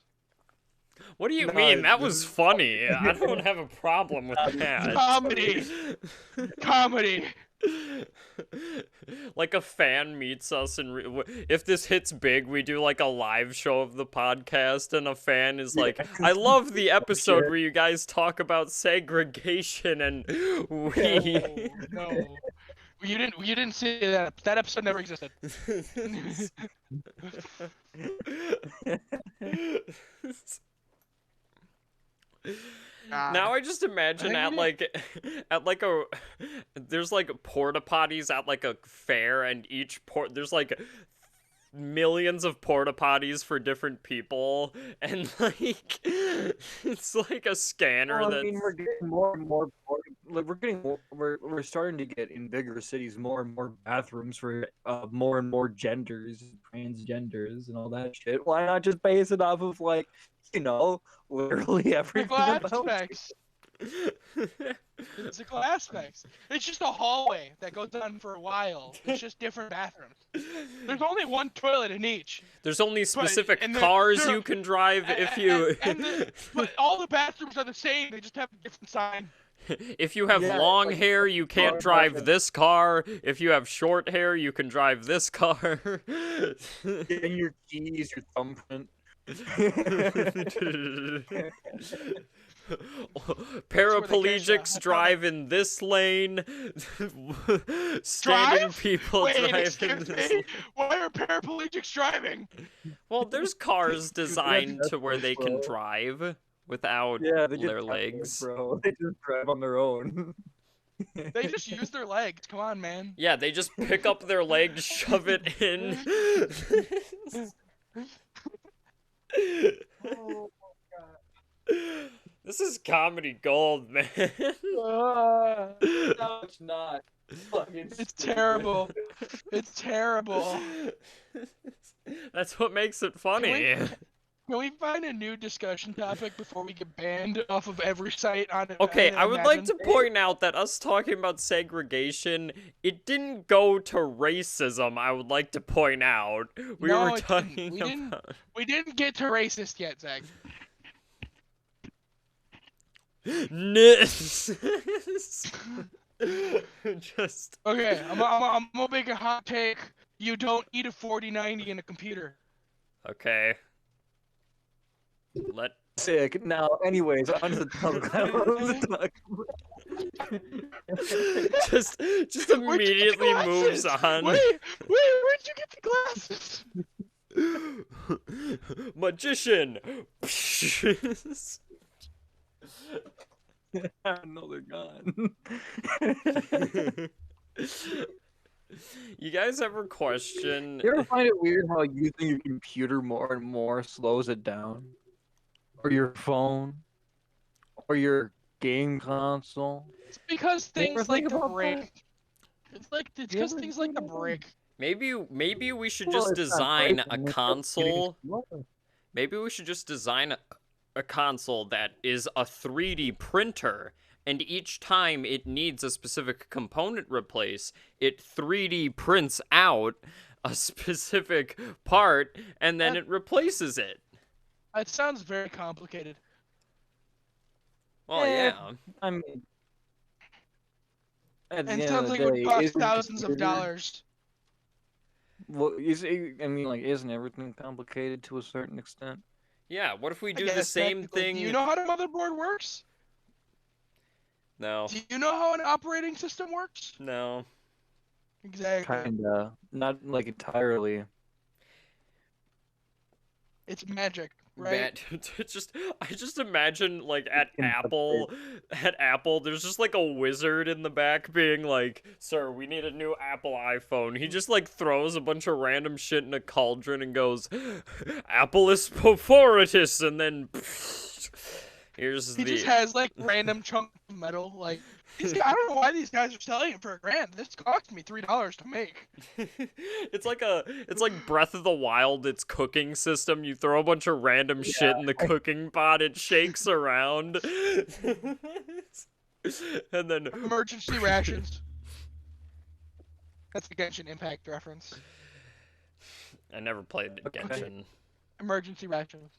What do you mean? That was funny. I don't have a problem with that. Comedy. Like a fan meets us, and if this hits big, we do like a live show of the podcast, and a fan is like, "I love the episode where you guys talk about segregation," and we. No. You didn't see that. That episode never existed. Now I just imagine at like a there's like porta potties at like a fair, and each there's like millions of porta potties for different people, and like it's like a scanner Well, I that mean, we're getting more and more. We're starting to get in bigger cities more and more bathrooms for more and more genders, transgenders, and all that shit. Why not just base it off of like, literally everything Physical about aspects. Physical aspects. It's just a hallway that goes on for a while. It's just different bathrooms. There's only one toilet in each. there's only specific and cars they're- you can drive if you but all the bathrooms are the same. They just have a different sign. if you have Yeah, long like, hair, you can't car drive budget. this car. If you have short hair, you can drive this car. getting your keys, your thumbprint. Paraplegics drive in this lane. Standing Drive? people Wait, drive in excuse this. me? Why are paraplegics driving? Well, there's cars designed to where they can bro. drive without Yeah, they just their drive, legs. bro. They just drive on their own. They just use their legs. Come on, man. Yeah, they just pick up their leg, shove it in. Oh, This is comedy gold, man. No, it's not. it's terrible. It's terrible. That's what makes it funny. Can we find a new discussion topic before we get banned off of every site on it? Okay, I would like to point out that us talking about segregation, it didn't go to racism, I would like to point out. We No, were it didn't. talking about... We didn't get to racist yet, Zach. Just... Okay, I'm gonna make a hot take. You don't need a 4090 in a computer. Okay. Let... Sick. Now, anyways, on to the topic. just Where'd you get the immediately moves glasses? on. Wait, where'd you get the glasses? Magician! No, they're gone. You guys ever question... You ever find it weird how using your computer more and more slows it down? Or your phone? Or your game console? It's because You ever things like think the about break. It's You because ever things like the think about break. Maybe we should Well, just it's not design breaking, a it's just console. getting slower. Maybe we should just design a console that is a 3D printer, and each time it needs a specific component replaced, it 3D prints out a specific part, and then it replaces it. It sounds very complicated. Well, Eh, yeah. I mean, at the And end sounds of like the it would day, cost isn't thousands of computer- dollars. Well, I mean, like, isn't everything complicated to a certain extent? Yeah, what if we I do the guess same technically. thing? Do you know how a motherboard works? No. Do you know how an operating system works? No. Exactly. Kinda, not like entirely. It's magic, right? I just imagine like at Apple, there's just like a wizard in the back being like, "Sir, we need a new Apple iPhone." He just like throws a bunch of random shit in a cauldron and goes, "Appleus Poporitus," and then here's He the. just has like random chunk of metal. Like I don't know why these guys are selling it for $1,000. This cost me $3 to make. It's like Breath of the Wild, its cooking system. You throw a bunch of random shit in the cooking pot, it shakes around. And then Emergency rations. That's a Genshin Impact reference. I never played Genshin. Emergency rations.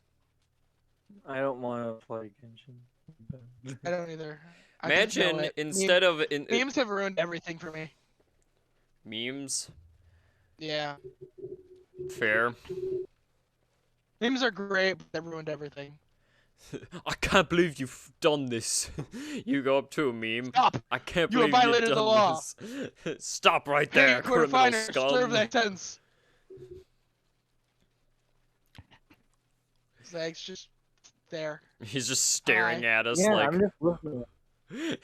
I don't want to play Genshin. I don't either. I just know Imagine it. instead of Memes have ruined everything for me. memes, Yeah. fair. Memes are great, but they ruined everything. I can't believe you've done this. You go up to a meme. Stop! I can't You have believe violated you've the done law. this. Stop right Pay there, your criminal fine or scum. serve that sentence. Zag's just there. He's just staring at us Yeah, like. I'm just listening.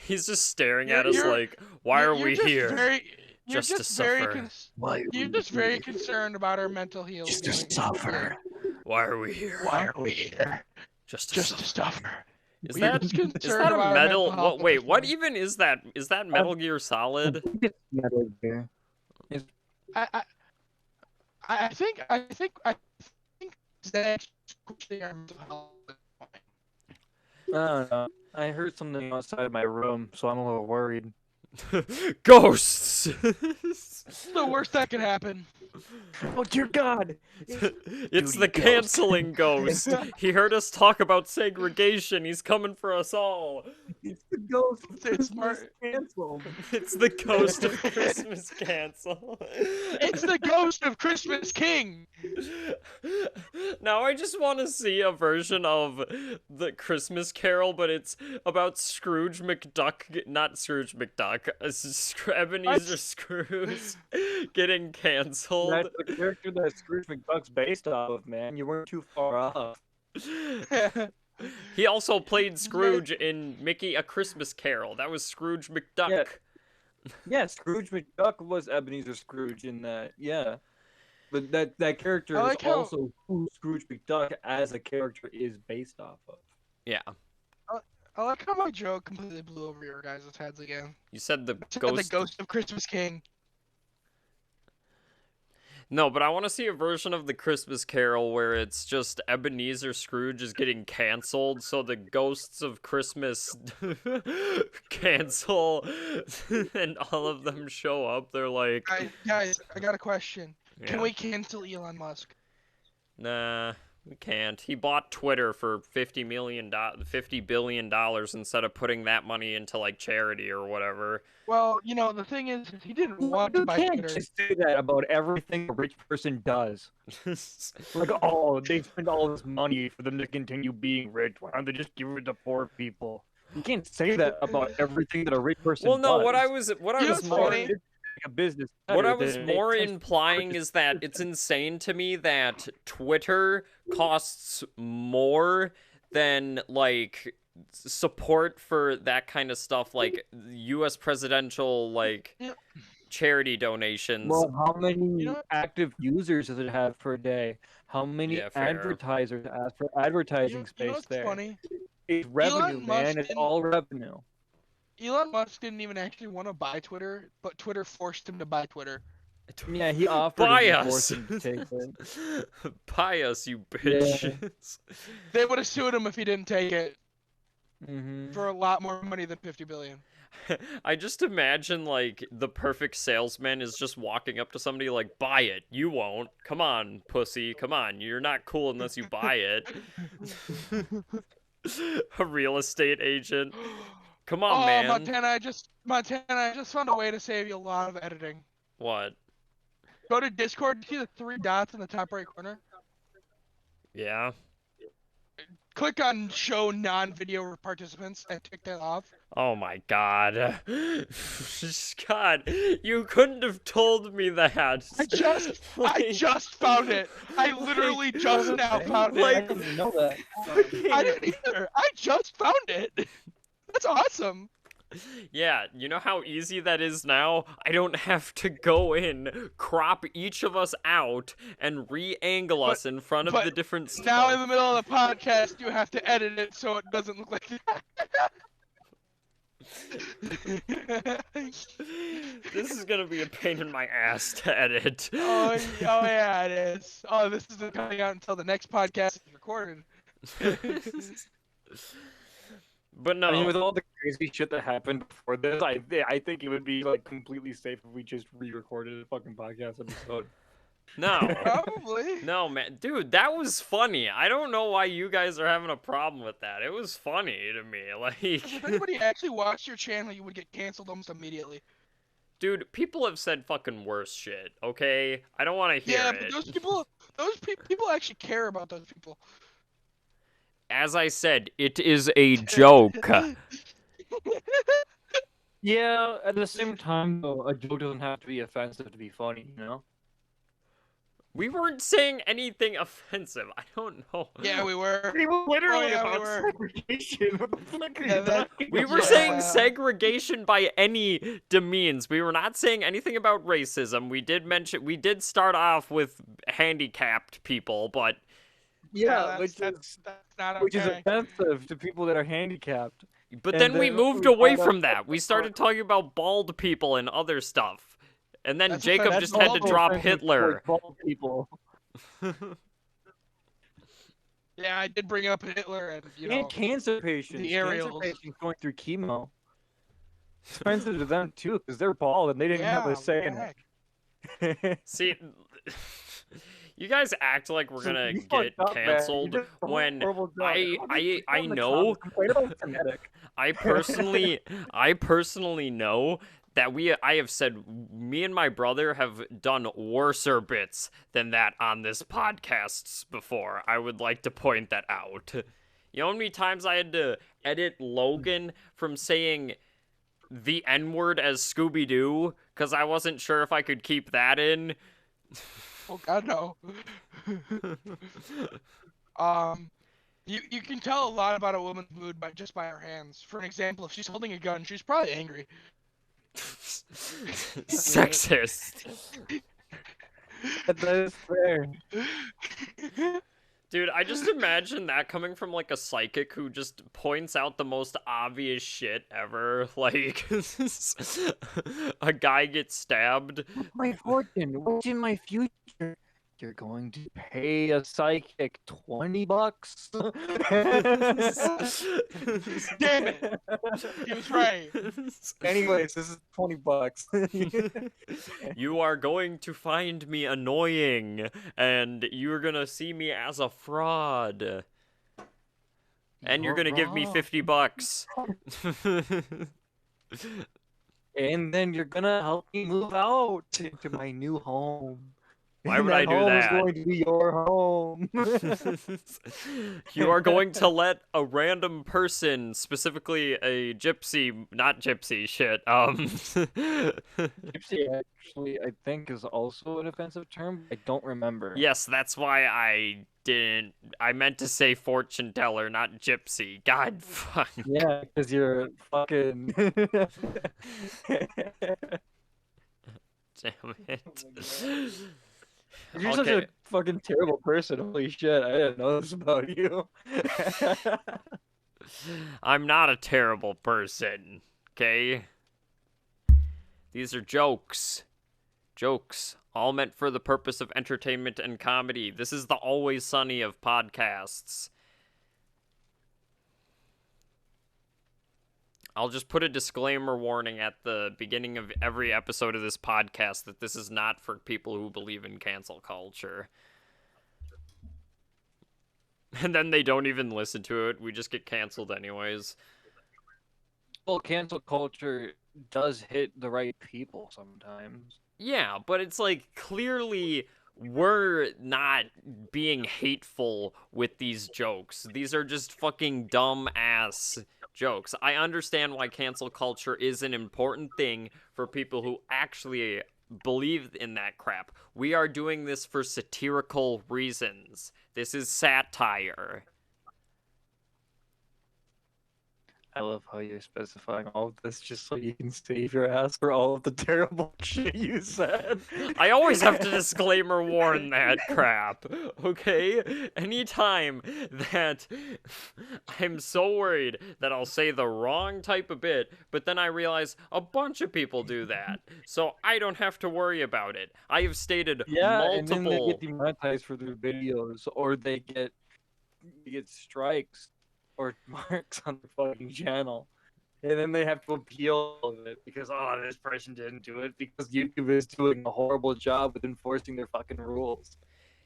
He's just staring You're- at us you're- like, why are You're we just here? You're Just to just very suffer. you're just very concerned about our mental healing. Just to suffer. Why are we here? Why are we here? Just to Just to suffer. suffer. Is We're that just is concerned that about a our metal? mental health What? Wait, what understanding. even is that? Is that Metal Gear Solid? Metal Gear. I think Zag's questioning our mental health. I don't know. I heard something outside my room, so I'm a little worried. Ghosts. It's the worst that could happen. Oh dear God! It's Duty the ghost. canceling ghost. He heard us talk about segregation. He's coming for us all. It's the ghost. It's Christmas canceled. It's the ghost of Christmas cancel. It's the ghost of Christmas King. Now I just want to see a version of the Christmas Carol, but it's about Scrooge McDuck, not Scrooge McDuck, Ebenezer Scrooge getting canceled. That's the character that Scrooge McDuck's based off of, man. You weren't too far off. He also played Scrooge in Mickey A Christmas Carol. That was Scrooge McDuck. Yeah. Yeah, Scrooge McDuck was Ebenezer Scrooge in that. Yeah, but that character I is like how- also who Scrooge McDuck as a character is based off of. Yeah. I like how my joke completely blew over your guys' heads again. You said the Said ghost. The ghost of Christmas King. No, but I want to see a version of the Christmas Carol where it's just Ebenezer Scrooge is getting canceled, so the ghosts of Christmas cancel, and all of them show up. They're like, Guys, I got a question. yeah, Can we cancel Elon Musk? Nah, we can't. He bought Twitter for $50 billion instead of putting that money into like charity or whatever. Well, you know, the thing is he didn't want to You buy can't Twitter. just say that about everything a rich person does. Like, oh, they spend all this money for them to continue being rich. Why don't they just give it to poor people? You can't say that about everything that a rich person Well, no, does. what I was You know more what's funny? A business. what I better was than more it- implying is that it's insane to me that Twitter costs more than like support for that kind of stuff, like U.S. presidential like Yeah. charity donations. Well, how many know what? active users does it have per day? How many Yeah, fair. advertisers ask for advertising You space know what's there? funny? It's revenue, Elon Musk man. It's didn't- all revenue. Elon Musk didn't even actually want to buy Twitter, but Twitter forced him to buy Twitter. Yeah, he offered Buy and us! forced him to take it. Buy us, you bitches. They would have sued him if he didn't take it Mm-hmm. for a lot more money than 50 billion. I just imagine like the perfect salesman is just walking up to somebody like, buy it. You won't. Come on, pussy. Come on. You're not cool unless you buy it. A real estate agent. Come on, man. Montana, I just found a way to save you a lot of editing. What? Go to Discord. See the 3 dots in the top right corner? Yeah. click on show non-video participants and tick that off. Oh my god. God, you couldn't have told me that. I just found it. I literally just now found it. I didn't even know that. I didn't either. I just found it. That's awesome. Yeah, you know how easy that is now? I don't have to go in, crop each of us out, and re-angle us in front of the different stuff. Now in the middle of the podcast, you have to edit it so it doesn't look like that. This is gonna be a pain in my ass to edit. Oh yeah, it is. Oh, this isn't coming out until the next podcast is recorded. But no. I mean, with all the crazy shit that happened before this, I think it would be like completely safe if we just re-recorded a fucking podcast episode. No. Probably. No, man. Dude, that was funny. I don't know why you guys are having a problem with that. It was funny to me. Like, If anybody actually watched your channel, you would get canceled almost immediately. dude, people have said fucking worse shit, okay? I don't want to hear Yeah, it. but those people actually care about those people. As I said, it is a joke. Yeah, at the same time, though, a joke doesn't have to be offensive to be funny, you know? We weren't saying anything offensive. I don't know. Yeah, we were. We were literally yeah, about we were. segregation. What the fuck are Yeah, you that- talking We were about? saying segregation by any demeans. We were not saying anything about racism. We did start off with handicapped people, but Yeah, that's not okay. which is offensive to people that are handicapped. But And then we then moved we away found out from that. that We the started talking about bald people and other stuff. And then That's Jacob offensive. just had to That's drop offensive Hitler. towards bald people. Yeah, I did bring up Hitler and And cancer patients. the Cancer aerials. patients going through chemo. It's offensive to them too, because they're bald and they didn't have a say in heck. it. See, you guys act like we're gonna You get fucked up, man. You canceled did a when horrible job. I In the know comments, complain about genetic. I personally know that I have said me and my brother have done worser bits than that on this podcast before. I would like to point that out. You know how many times I had to edit Logan from saying the N-word as Scooby-Doo because I wasn't sure if I could keep that in? Oh God, no. You can tell a lot about a woman's mood by her hands. For an example, if she's holding a gun, she's probably angry. Sexist. That is fair. Dude, I just imagine that coming from, like, a psychic who just points out the most obvious shit ever. Like, a guy gets stabbed. My fortune, what's in my future? You're going to pay a psychic $20. Damn it! He was right. Anyways, this is $20. You are going to find me annoying, and you're gonna see me as a fraud. And you're gonna give me wrong. $50. And then you're gonna help me move out into my new home. Why And would I do home that? is going to be your home. You are going to let a random person, specifically a gypsy, not gypsy, shit, Gypsy actually, I think, is also an offensive term. I don't remember. Yes, that's why I didn't, I meant to say fortune teller, not gypsy. God, fuck. Yeah, because you're fucking. Damn it. You're such a fucking terrible person. Holy shit, I didn't know this about you. I'm not a terrible person, okay? These are jokes. Jokes. All meant for the purpose of entertainment and comedy. This is the Always Sunny of podcasts. I'll just put a disclaimer warning at the beginning of every episode of this podcast that this is not for people who believe in cancel culture. And then they don't even listen to it. We just get canceled anyways. Well, cancel culture does hit the right people sometimes. Yeah, but it's like clearly we're not being hateful with these jokes. These are just fucking dumb ass jokes. I understand why cancel culture is an important thing for people who actually believe in that crap. We are doing this for satirical reasons. This is satire. I love how you're specifying all of this just so you can save your ass for all of the terrible shit you said. I always have to disclaimer warn that crap, okay? Anytime that I'm so worried that I'll say the wrong type of bit, but then I realize a bunch of people do that, so I don't have to worry about it. I have stated multiple... and then they get demonetized for their videos, or they get strikes or marks on the fucking channel, and then they have to appeal of it because this person didn't do it because YouTube is doing a horrible job with enforcing their fucking rules.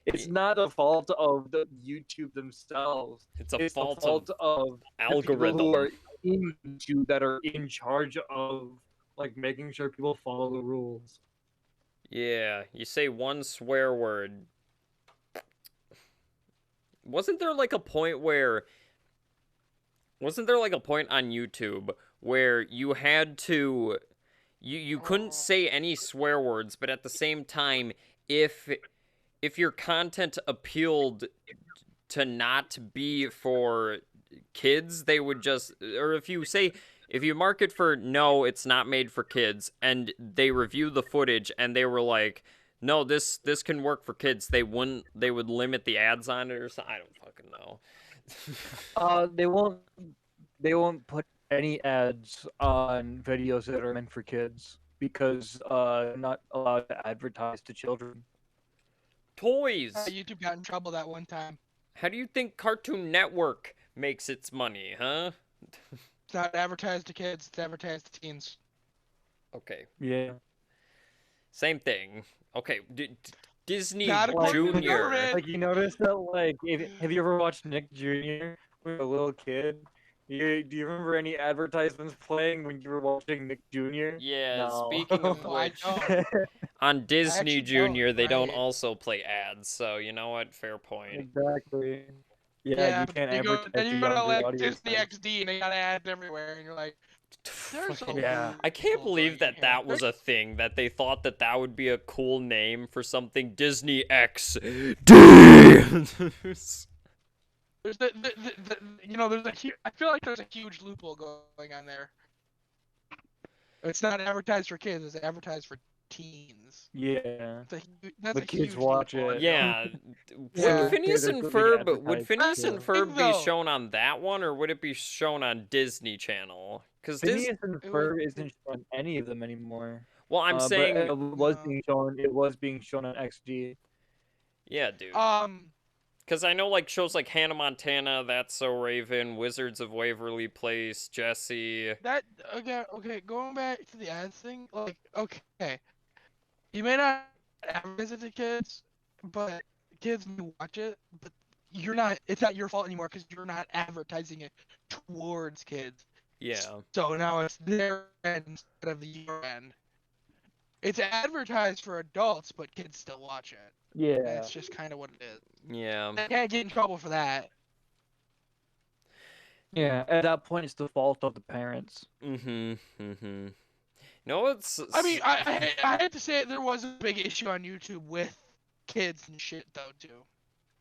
It's not a fault of the YouTube themselves. It's a the fault of algorithm. the people who are in YouTube that are in charge of like making sure people follow the rules. Yeah, you say one swear word. Wasn't there like a point on YouTube where you had to you couldn't say any swear words, but at the same time if your content appealed to not be for kids, they would just, or if you mark it for no, it's not made for kids, and they review the footage and they were like, no, this can work for kids, they would limit the ads on it or something. I don't fucking know. They won't put any ads on videos that are meant for kids because they're not allowed to advertise to children. Toys. YouTube got in trouble that one time. How do you think Cartoon Network makes its money, huh? It's not advertised to kids, it's advertised to teens. Okay. Yeah. Same thing. Okay, Disney Not according to the Junior. government. Like, you notice that, like, have you ever watched Nick Jr. when you were a little kid? Do you remember any advertisements playing when you were watching Nick Jr.? Yeah, No. speaking of No, I which, don't. on Disney actually Junior, don't, they don't right? also play ads, so you know what? Fair point. Exactly. Yeah, you can't advertise then to you go to younger like audiences. Disney XD and they got ads everywhere, and you're like, there's a Yeah. I can't loophole believe right that that here. was a thing, that they thought that would be a cool name for something. Disney XD. There's I feel like there's a huge loophole going on there. It's not advertised for kids; it's advertised for teens. Yeah. That's The a kids huge watch loophole, I it. know. Yeah. Yeah. Would Phineas They're and getting Ferb advertised too. Ferb be Though. shown on that one, or would it be shown on Disney Channel? Because Phineas and It Ferb would- isn't shown on any of them anymore. well, I'm saying, but it was No. being shown. It was being shown on XD. yeah, dude. Because I know like shows like Hannah Montana, That's So Raven, Wizards of Waverly Place, Jessie. That okay. Going back to the ads thing, like okay, you may not advertise it to kids, but kids may watch it. But you're not. It's not your fault anymore because you're not advertising it towards kids. Yeah. So now it's their end instead of your end. It's advertised for adults, but kids still watch it. Yeah. That's just kind of what it is. Yeah. They can't get in trouble for that. Yeah. At that point, it's the fault of the parents. No, it's. I mean, I had to say there was a big issue on YouTube with kids and shit though too.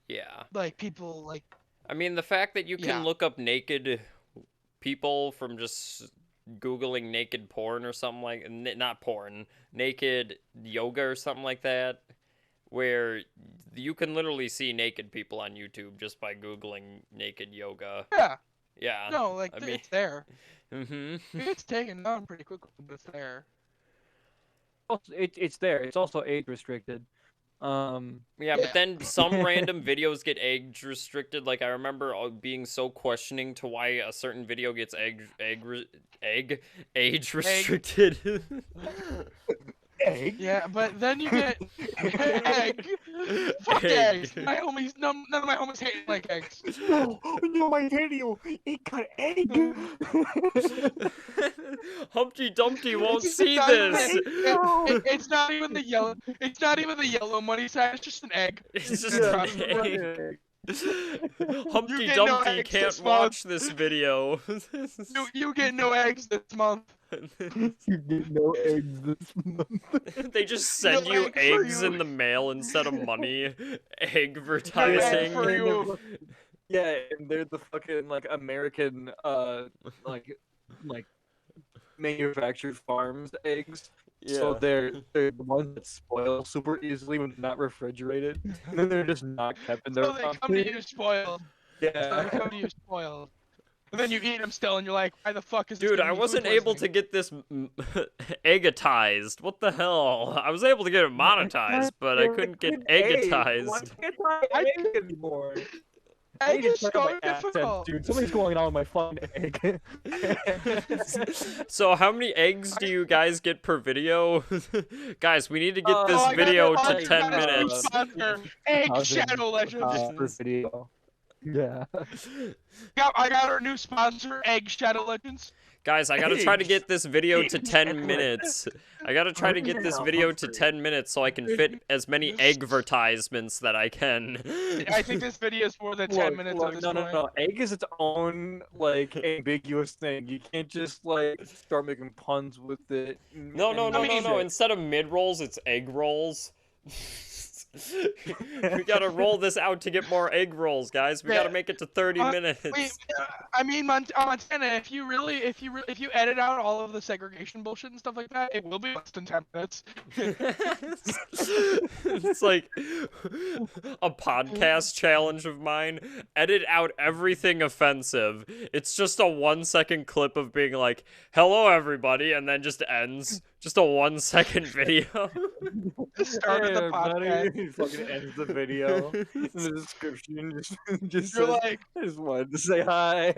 Yeah. Like people like. I mean, the fact that you can Yeah. look up naked people from just Googling naked porn or something like, not porn, naked yoga or something like that, where you can literally see naked people on YouTube just by Googling naked yoga. Yeah. Yeah. No, like I mean- it's there. Mm-hmm. It's taken down pretty quickly, but it's there. Also, it's there. It's also age restricted. Yeah, Yeah. but then some random videos get age restricted. Like I remember being so questioning to why a certain video gets age restricted. Egg? Yeah, but then you get egg. Fuck Egg. eggs. My homies, none of my homies hate like eggs. No, no, my radio. It got egg. Humpty Dumpty won't It's see not even this. it's not even the yellow. It's not even the yellow money sign. It's just an egg. It's just Yeah, an egg. Humpty get no Dumpty eggs can't this month. watch this video. You get no eggs this month. You get no eggs this month. They just send No you egg for eggs you. in the mail instead of money. Egg Advertising. for you. Yeah, and they're the fucking like American like manufactured farms eggs. So they're the ones that spoil super easily when they're not refrigerated. And then they're just not kept in their So they come to you spoiled. So they Yeah. come to you spoiled. And then you eat them still, and you're like, why the fuck is this Dude, giving I me wasn't food able to poisoning? get this eggatized. What the hell? I was able to get it monetized, but I couldn't get Why eggatized. can't I egg anymore? I Egg need to is check out so my accent, difficult. dude. Something's going on with my fucking egg. So how many eggs do you guys get per video? Guys, we need to get this Oh, I got video it. Oh, to you 10 got a new minutes. sponsor. Egg Shadow Legends. Per video. Yeah. I got our new sponsor, Egg Shadow Legends. Guys, I gotta try to Eggs. get this video to 10 minutes. I gotta try to get this video to 10 minutes so I can fit as many advertisements that I can. I think this video is more than 10 minutes at this no, point. no. Egg is its own like ambiguous thing. You can't just like start making puns with it. No. Instead of mid rolls, it's egg rolls. We gotta roll this out to get more egg rolls, guys. We gotta make it to 30 minutes. Wait, I mean, Montana, if you edit out all of the segregation bullshit and stuff like that, it will be less than 10 minutes. It's like a podcast challenge of mine. Edit out everything offensive. It's just a 1-second clip of being like, hello everybody, and then just ends. Just a 1-second video. The start of the everybody. podcast. He fucking ends the video. In the description, just You're says, like, I just wanted to say hi.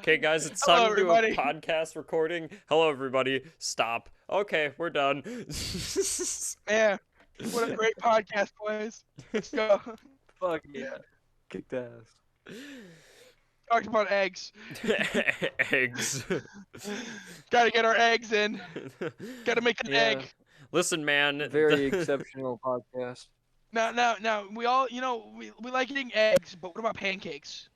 Okay, guys, it's Hello, time to do a everybody. podcast recording. Hello, everybody. Stop. Okay, we're done. man, what a great podcast, boys. Let's go. Fuck yeah. Kicked ass. Talked about eggs. Eggs. Gotta get our eggs in. Gotta make an Yeah. egg. Listen, man. Very exceptional podcast. Now, we all, we like eating eggs, but what about pancakes?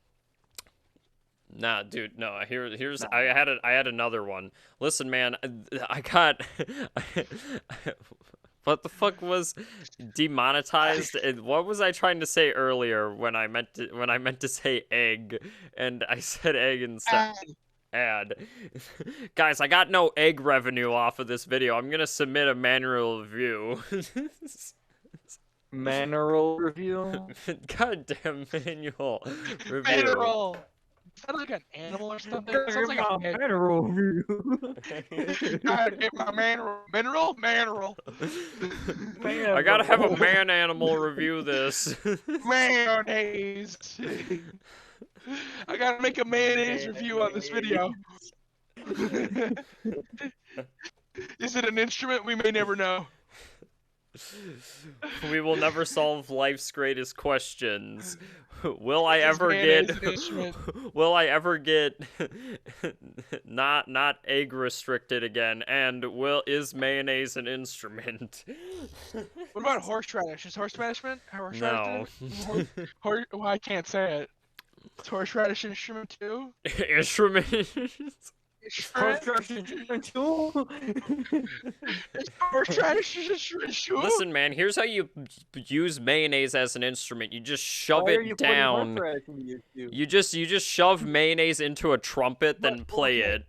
Nah, dude, no. Here's I had another one. Listen, man, I got what the fuck was demonetized? And what was I trying to say earlier when I meant to say egg and I said egg instead? Ad. Guys, I got no egg revenue off of this video. I'm gonna submit a manual review. Manual review? Goddamn manual review. Mineral. Is that like an animal or something? It sounds like a pig. manual review. Gotta get my mineral. I gotta have a man animal review this. Mayonnaise. I gotta make a mayonnaise review on this video. Is it an instrument? We may never know. We will never solve life's greatest questions. Will I Is ever mayonnaise get an instrument? will I ever get not egg restricted again? And is mayonnaise an instrument? What about horseradish? Is horseradish No. Well, I can't say it. Is horseradish an instrument too? Instrument? Horseradish is an instrument. Listen, man, here's how you use mayonnaise as an instrument. You just shove it down. You just shove mayonnaise into a trumpet, then play it.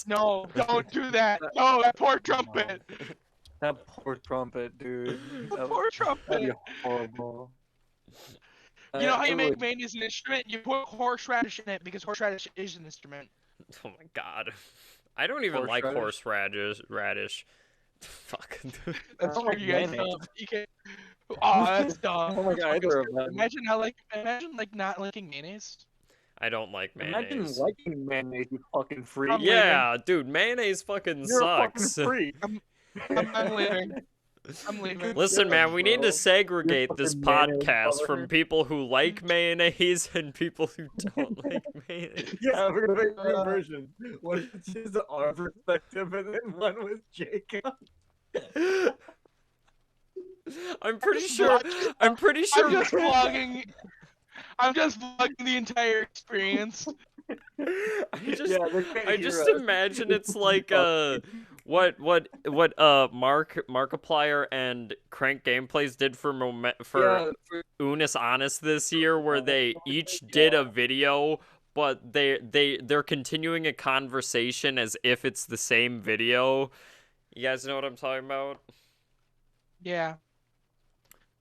No, don't do that. No, that poor trumpet. That poor trumpet, dude. The poor That'd be trumpet. horrible. You know how you It make would- mayonnaise an instrument? You put horseradish in it because horseradish is an instrument. Oh my god. I don't even like Horseradish? radish. Fuck. That's Oh, like you guys mayonnaise. don't. You can't. Oh, that's dumb. Oh my god, either of them. Imagine not liking mayonnaise. I don't like Imagine mayonnaise. liking mayonnaise, you fucking freak. I'm Yeah, dude, mayonnaise fucking You're a fucking sucks. freak. I'm leaving. I'm leaving. Listen, man, we need to Bro. segregate You're this fucking mayonnaise podcast from lover. people who like mayonnaise and people who don't like mayonnaise. Yeah, we're gonna make two versions. One is our perspective, and then one was Jacob. I'm pretty Just sure. vlog- I'm pretty sure. I'm just vlogging. I'm just vlogging the entire experience. I just imagine it's like what Markiplier and Crank Gameplays did for Unis Honest this year, where they each did a video, but they're continuing a conversation as if it's the same video. You guys know what I'm talking about? Yeah.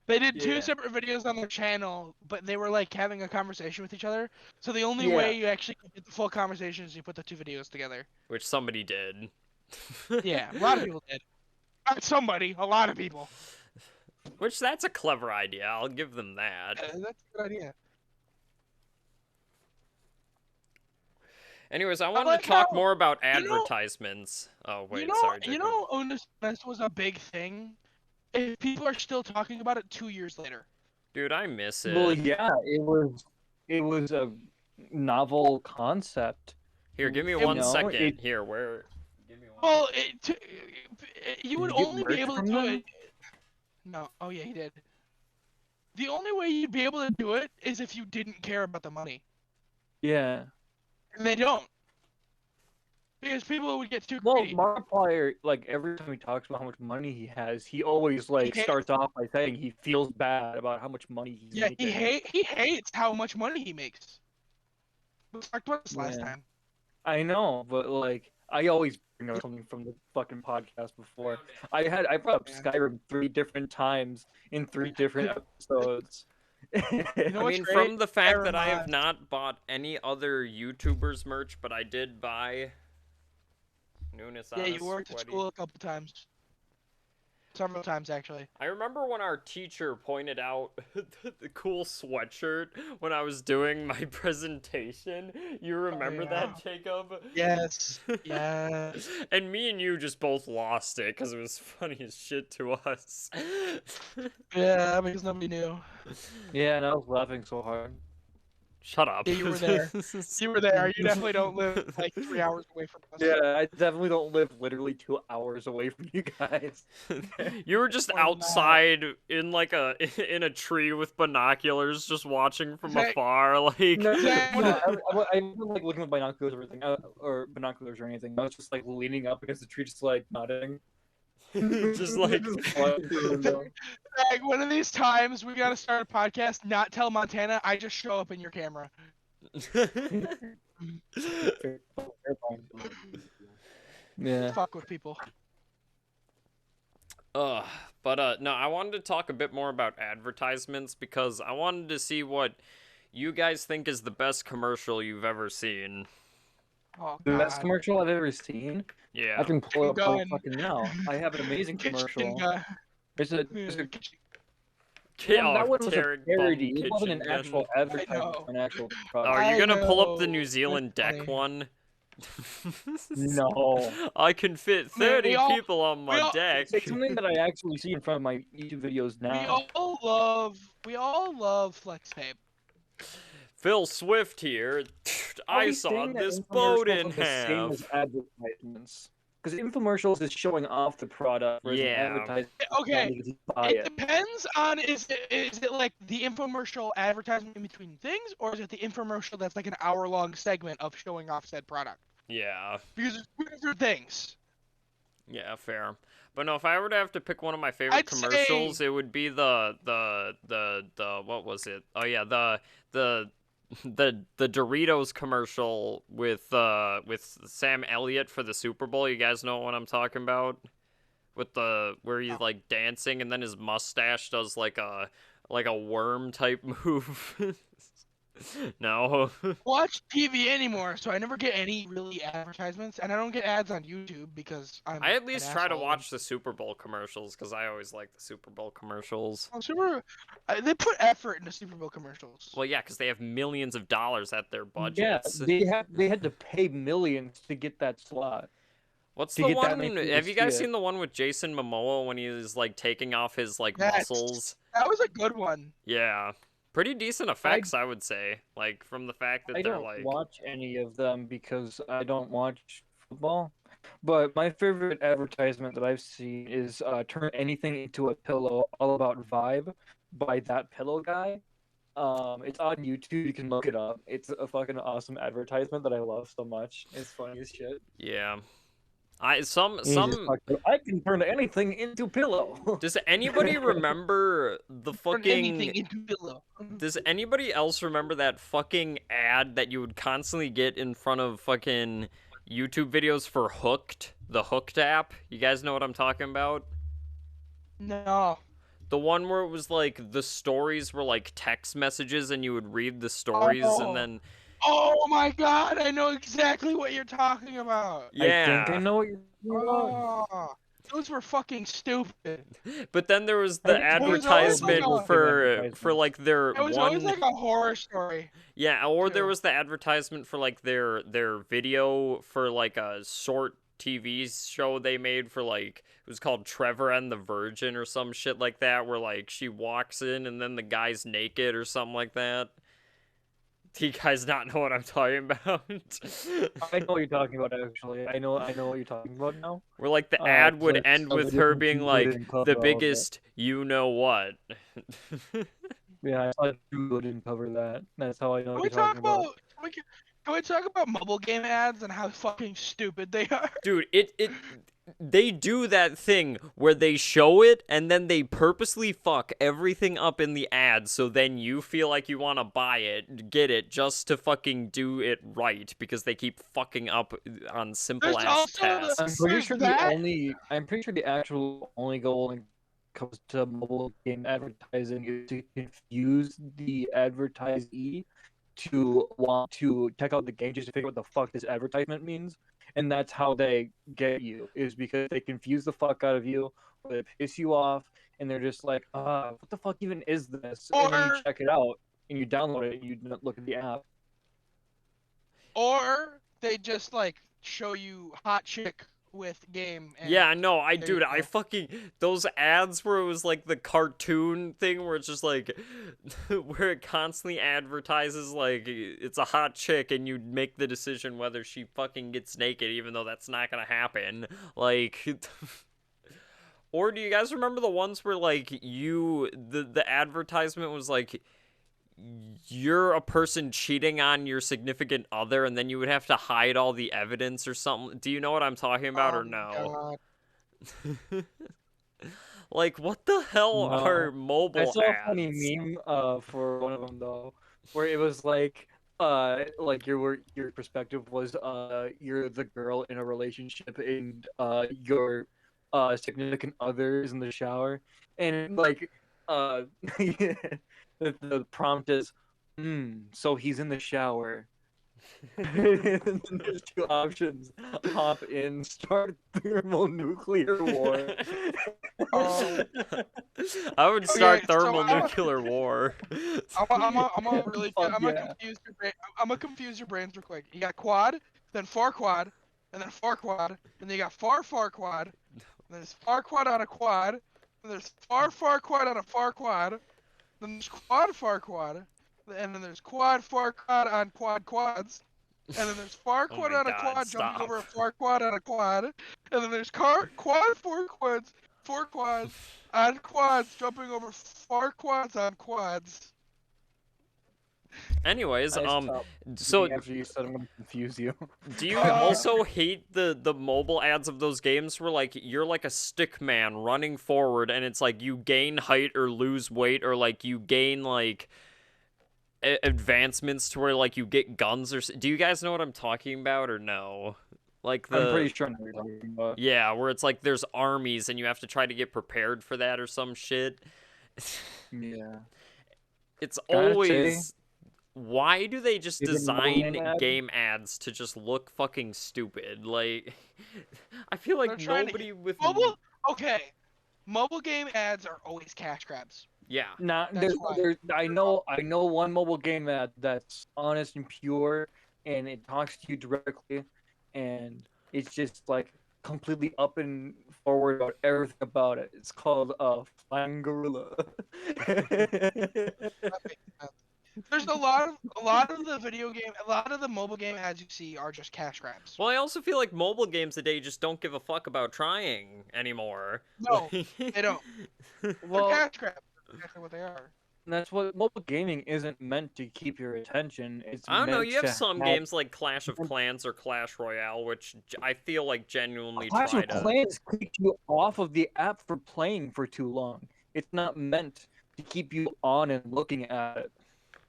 They did two Yeah. separate videos on their channel, but they were like having a conversation with each other. So the only Yeah. way you actually get the full conversation is you put the two videos together. Which somebody did. Yeah, a lot of people did. Not somebody, a lot of people. Which that's a clever idea. I'll give them that. That's a good idea. Anyways, I wanted like to talk how- more about you know- advertisements. Oh wait, you know, sorry. you Jacob. know, Honest was a big thing. If people are still talking about it 2 years later. Dude, I miss it. Well, yeah, it was a novel concept. Here, give me It- one No, second. it- Here, where? Give me one. Well, you would Did you get only be merch able to from do them? it. No. Oh yeah, he did. The only way you'd be able to do it is if you didn't care about the money, Yeah. and they don't. Because people would get too Well, greedy. Markiplier, like every time he talks about how much money he has, he always like hates- starts off by saying he feels bad about how much money he's Yeah, making. he hates how much money he makes. We talked about this last Yeah. time. I know, but like I always bring up something from the fucking podcast before. I brought up Yeah. Skyrim 3 different times in 3 different episodes. know I what's mean, great? from the fact that I have Skyrim, not bought any other YouTubers merch, but I did buy Nunes Yeah, Honest you worked at Sweaty. school a couple times. Several times actually. I remember when our teacher pointed out the cool sweatshirt when I was doing my presentation. You remember yeah. that, Jacob? Yes. Yes. And me and you just both lost it because it was funny as shit to us. Yeah, because nobody knew. Yeah, and I was laughing so hard. Shut up. Yeah, you were there. You were there. You definitely don't live like 3 hours away from us. Yeah, I definitely don't live literally 2 hours away from you guys. You were just Or not. outside in like in a tree with binoculars, just watching from Zach- afar. Like No, Zach, no, I wasn't like looking with binoculars or anything, or binoculars or anything. I was just like leaning up against the tree, just like nodding. just like flying through the window. Like, one of these times we gotta start a podcast, not tell Montana, I just show up in your camera. Yeah. Fuck with people. But no, I wanted to talk a bit more about advertisements because I wanted to see what you guys think is the best commercial you've ever seen. Oh, The best God. commercial I've ever seen. Yeah. I can pull it up right Gun. fucking now. I have an amazing Kitchen commercial. guy. There's a Kitchen- that one was a Tarek parody. Bum It wasn't an Kitchen actual Gun. advertisement know. for an actual Oh, product. are you I gonna pull up the know. New Zealand That's deck funny. one? No. I can fit Man, 30 we all- people on my we all- deck. It's something that I actually see in front of my YouTube videos We now. all love flex tape. Phil Swift here. Are I we saw saying that this boat infomercials in are the same as half. advertisements? Because infomercials is showing off the product, whereas Yeah. advertising Okay, is buy it it. depends on is it like the infomercial advertisement in between things, or is it the infomercial that's like an hour-long segment of showing off said product? Yeah. Because it's two different things. Yeah, fair. But no, if I were to have to pick one of my favorite I'd commercials, it would be the what was it? Oh yeah, the Doritos commercial with Sam Elliott for the Super Bowl. You guys know what I'm talking about? With where he's like dancing and then his mustache does like a worm type move. No. watch TV anymore, so I never get any really advertisements, and I don't get ads on YouTube because I'm I at an least try to asshole. watch the Super Bowl commercials because I always like the Super Bowl commercials. They put effort into Super Bowl commercials. Well, yeah, because they have millions of dollars at their Yeah, budgets. they had to pay millions to get that slot. What's To the get that one? many people Have to you see guys it. seen the one with Jason Momoa when he was like taking off his like Yes. muscles? That was a good one. Yeah, pretty decent effects, I would say. Like from the fact that I they're don't like, watch any of them because I don't watch football. But my favorite advertisement that I've seen is "Turn Anything Into a Pillow," all about Vibe by That Pillow Guy. It's on YouTube. You can look it up. It's a fucking awesome advertisement that I love so much. It's funny as shit. yeah. He just talks about, I can turn anything into pillow. Does anybody remember the Turn anything fucking? into pillow. Does anybody else remember that fucking ad that you would constantly get in front of fucking YouTube videos for Hooked, the Hooked app? You guys know what I'm talking about? No. The one where it was like the stories were like text messages and you would read the stories and then Oh my god, I know exactly what you're talking about. yeah. I think I know what you're talking about. Oh, those were fucking stupid. But then there was the I- it was always like advertisement for like their It was always like a horror story. yeah, or there too. was the advertisement for like their video for like a short TV show they made for like it was called Trevor and the Virgin or some shit like that where like she walks in and then the guy's naked or something like that. Do you guys not know what I'm talking about? I know what you're talking about. Actually, I know what you're talking about now. Where like the ad would But end with somebody her didn't- being they like didn't cover the all of biggest you know what. Yeah, I thought Google didn't cover that. That's how I know Can what we you're talking talk about. about can we talk about mobile game ads and how fucking stupid they are? Dude, they do that thing where they show it and then they purposely fuck everything up in the ad so then you feel like you want to buy it, get it just to fucking do it right because they keep fucking up on simple There's ass also the- tasks. I'm pretty There's sure that. I'm pretty sure the actual only goal when it comes to mobile game advertising is to confuse the advertisee to want to check out the game just to figure out what the fuck this advertisement means. And that's how they get you, is because they confuse the fuck out of you, or they piss you off, and they're just like, what the fuck even is this? And then you Or- check it out, and you download it, and you look at the app. Or they just like show you hot chick with game. And Yeah, no, there you I go. fucking those ads where it was like the cartoon thing where it's just like where it constantly advertises like it's a hot chick and you make the decision whether she fucking gets naked even though that's not gonna happen. Like or do you guys remember the ones where like the advertisement was like you're a person cheating on your significant other and then you would have to hide all the evidence or something. Do you know what I'm talking about or Oh my no? God. Like what the hell No. are mobile I saw ads? a funny meme for one of them though, where it was like your perspective was you're the girl in a relationship and your significant other is in the shower and like the prompt is so he's in the shower. And then there's two options: hop in, start thermonuclear war. Oh. I would start so thermonuclear war. I'm gonna really Fuck I'm gonna yeah. confuse your brain. I'm gonna confuse your brains real quick. You got quad, then far quad, and then far quad, and then you got far quad, and there's far quad on a quad, and there's far quad on a far quad, then there's quad far quad, and then there's quad far quad on quads, and then there's far Oh quad my on a God, quad stop. jumping over a far quad on a quad, and then there's quad four quads on quads jumping over far quads on quads. Anyways, I stopped so after you said I'm gonna confuse you. do you also hate the mobile ads of those games where like you're like a stick man running forward and it's like you gain height or lose weight or like you gain like advancements to where like you get guns or do you guys know what I'm talking about or no? Like I'm pretty sure I know what you're talking about. yeah, where it's like there's armies and you have to try to get prepared for that or some shit. Yeah. It's Gotta always why do they just Is it a mobile design game ad? game ads to just look fucking stupid? Like, I feel They're like trying to nobody with mobile. Okay, mobile game ads are always cash grabs. yeah. Not That's why. I know one mobile game that's honest and pure, and it talks to you directly, and it's just like completely up and forward about everything about it. It's called Flying Gorilla. That makes sense. There's a lot of the mobile game ads you see are just cash grabs. Well, I also feel like mobile games today just don't give a fuck about trying anymore. No, Like- they don't. They're Well, cash grabs. That's exactly what they are. that's what mobile gaming isn't meant to keep your attention. It's I don't know. meant You have to some have games like Clash of Clans or Clash Royale, which I feel like genuinely Clash try of to. Clans keeps you off of the app for playing for too long. It's not meant to keep you on and looking at it.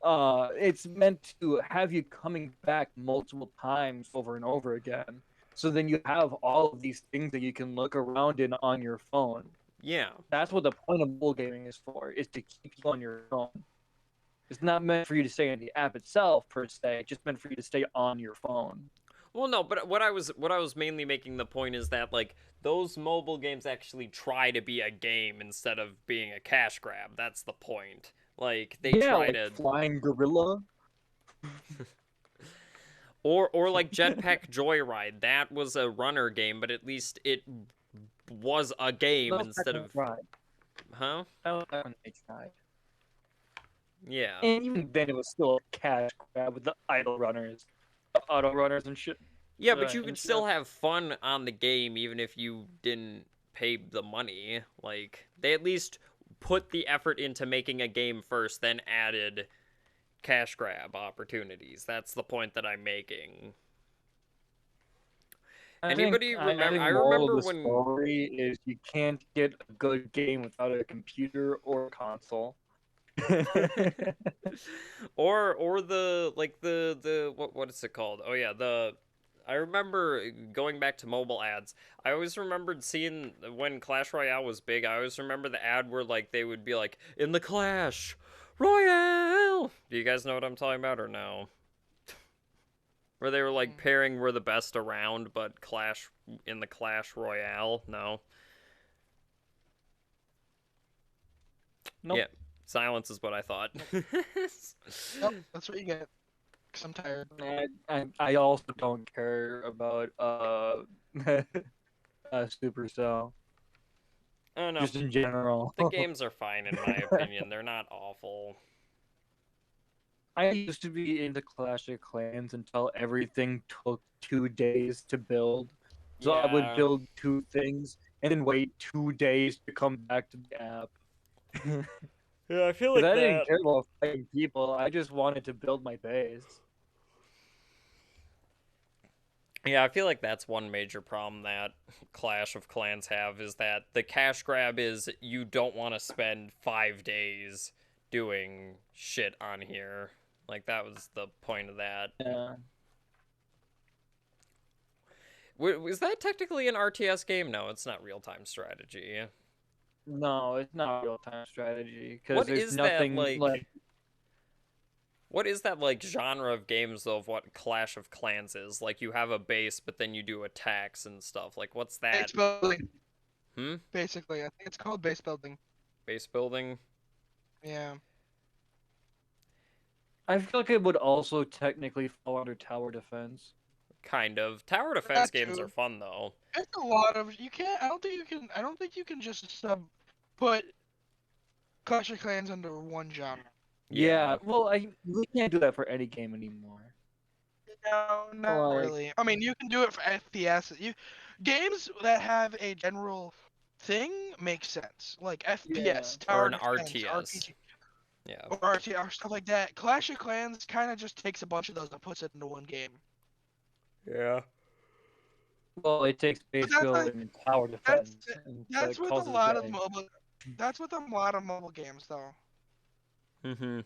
It's meant to have you coming back multiple times over and over again. So then you have all of these things that you can look around in on your phone. Yeah. That's what the point of mobile gaming is for, is to keep you on your phone. It's not meant for you to stay in the app itself per se, it's just meant for you to stay on your phone. Well, no, but what I was mainly making the point is that like those mobile games actually try to be a game instead of being a cash grab. That's the point. Like they Yeah, try like to Flying Gorilla. or like Jetpack Joyride. That was a runner game, but at least it was a game That was instead back of when they tried. huh? That was back when they tried. Yeah. And even then, it was still a cash grab with the idle runners, auto runners and shit. Yeah, but you and could shit. still have fun on the game even if you didn't pay the money. Like they at least put the effort into making a game first, then added cash grab opportunities. That's the point that I'm making. Anybody remember? I moral remember of the when. story is you can't get a good game without a computer or a console. or the like the what is it called? Oh yeah, I remember going back to mobile ads. I always remembered seeing when Clash Royale was big. I always remember the ad where like they would be like in the Clash Royale. Do you guys know what I'm talking about or no? Where they were like pairing "We're the best around," but Clash in the Clash Royale. No. Nope. Yeah, silence is what I thought. Nope, that's what you get. 'Cause I'm tired. I also don't care about Supercell, Oh no, just in general. the games are fine in my opinion. They're not awful. I used to be into Clash of Clans until everything took 2 days to build. So I would Yeah. build two things and then wait 2 days to come back to the app. Yeah, I feel Because I didn't care about fighting people. I just wanted to build my base. Yeah, I feel like that's one major problem that Clash of Clans have is that the cash grab is you don't want to spend 5 days doing shit on here. Like that was the point of that. Yeah. Was that technically an RTS game? No, it's not real-time strategy. No, it's not real-time strategy. What Because there's is that, nothing like- What is that like genre of games though of what Clash of Clans is? Like you have a base but then you do attacks and stuff. Like what's that? Base building. Hmm? Basically, I think it's called base building. Base building? Yeah. I feel like it would also technically fall under tower defense. Kind of. Tower defense That games too. are fun though. There's a lot of you can't. I don't think you can just put Clash of Clans under one genre. Yeah, well, we can't do that for any game anymore. No, not Like- really. I mean, you can do it for FPS. Games that have a general thing make sense, like FPS, Yeah. Tower Or an Defense, RTS. RPG, Yeah. or RTS, or stuff like that. Clash of Clans kind of just takes a bunch of those and puts it into one game. Yeah. Well, it takes base that's like- building and tower defense. and That's so it with calls a it lot of day. mobile. That's with a lot of mobile games, though. Mm-hmm.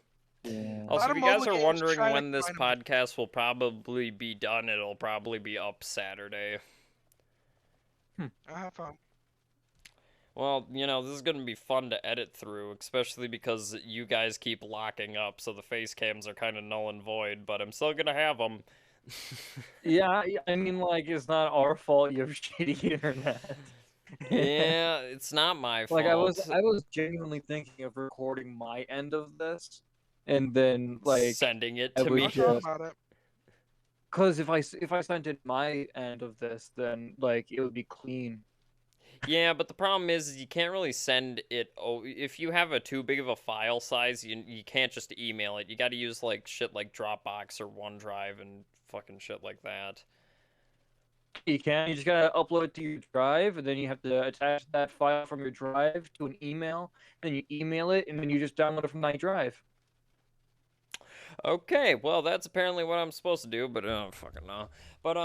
Yeah. Also, lot if of you guys mobile are games wondering try to when this combine podcast will probably be done, it'll probably be up Saturday. I have fun. Well, this is going to be fun to edit through, especially because you guys keep locking up, so the face cams are kind of null and void, but I'm still going to have them. Yeah, I mean, like, it's not our fault you have shitty internet. Yeah, it's not my fault. Like, I was genuinely thinking of recording my end of this, and then, like, sending it I to was me. I'll talk about it. Because if I sent it my end of this, then, like, it would be clean. Yeah, but the problem is you can't really send it. Oh, if you have a too big of a file size, you can't just email it. You got to use like shit like Dropbox or OneDrive and fucking shit like that. You can't. You just gotta upload it to your drive, and then you have to attach that file from your drive to an email. Then you email it, and then you just download it from that drive. Okay, well that's apparently what I'm supposed to do, but I don't fucking know. But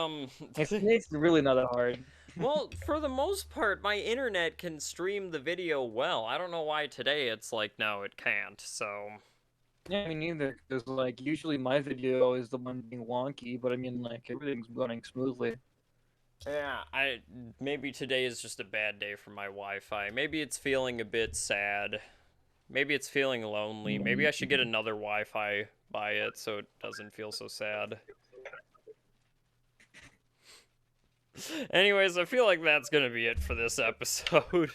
It's really not that hard. well, for the most part, my internet can stream the video well. I don't know why today it's like no, it can't. So. Yeah, I mean, neither. Because, like, usually my video is the one being wonky, but I mean, like, everything's running smoothly. Yeah, maybe today is just a bad day for my Wi-Fi. Maybe it's feeling a bit sad. Maybe it's feeling lonely. Maybe I should get another Wi-Fi by it so it doesn't feel so sad. Anyways, I feel like that's gonna be it for this episode.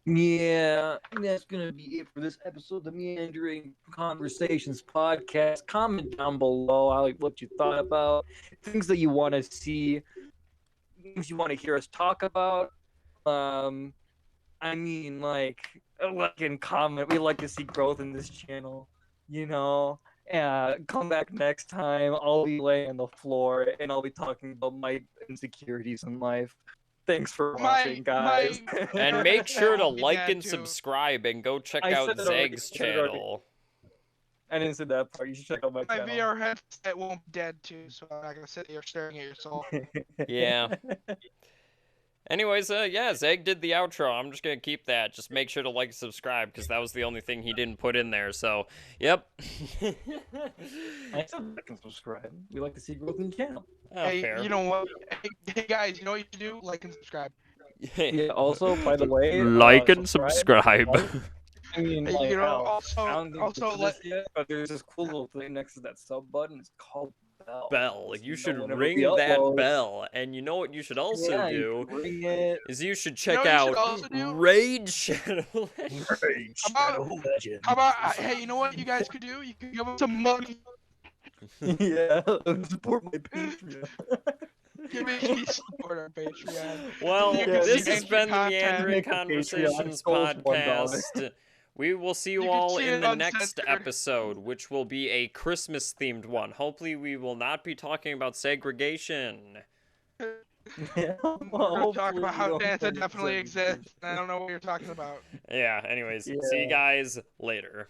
Yeah, that's gonna be it for this episode of the Meandering Conversations Podcast. Comment down below what you thought about, things that you want to see, things you want to hear us talk about. I mean, like and comment. We like to see growth in this channel, you know. Come back next time. I'll be laying on the floor and I'll be talking about my insecurities in life. Thanks for watching, guys. And make sure to like and subscribe and go check out Zeg's channel. I didn't say that part. You should check out my channel. My VR headset won't be dead too, so I'm not gonna sit here staring at your soul. Yeah. Anyways, yeah, Zeg did the outro. I'm just gonna keep that. Just make sure to like and subscribe, because that was the only thing he didn't put in there, so, yep. I said like and subscribe. We like to see growth in the channel. Oh, hey, fair. you know what? Hey, guys, you know what you should do? Like and subscribe. Yeah, also, by the way... like and subscribe. I mean, Hey, like, you know, I don't think also, this let... yet, but there's this cool little thing next to that sub button. It's called bell. Bell. You should whenever ring we that upload- bell. And you know what you should also do? Ring it. Is you should check You know what you should out also do? Raid Shadow Raid Shadow Legends. How about, hey, you know what you guys could do? You could give them some money. Yeah, support my Patreon. Give me support our Patreon. Well, You can this see has been the content. Meandering Make a Patreon. Conversations Costs $1. podcast. We will see you You can all see in it the next uncensored. episode, which will be a Christmas-themed one. Hopefully, we will not be talking about segregation. Yeah, We're gonna talk about how Santa Santa definitely exists. I don't know what you're talking about. Yeah, anyways, see Yeah. you guys later.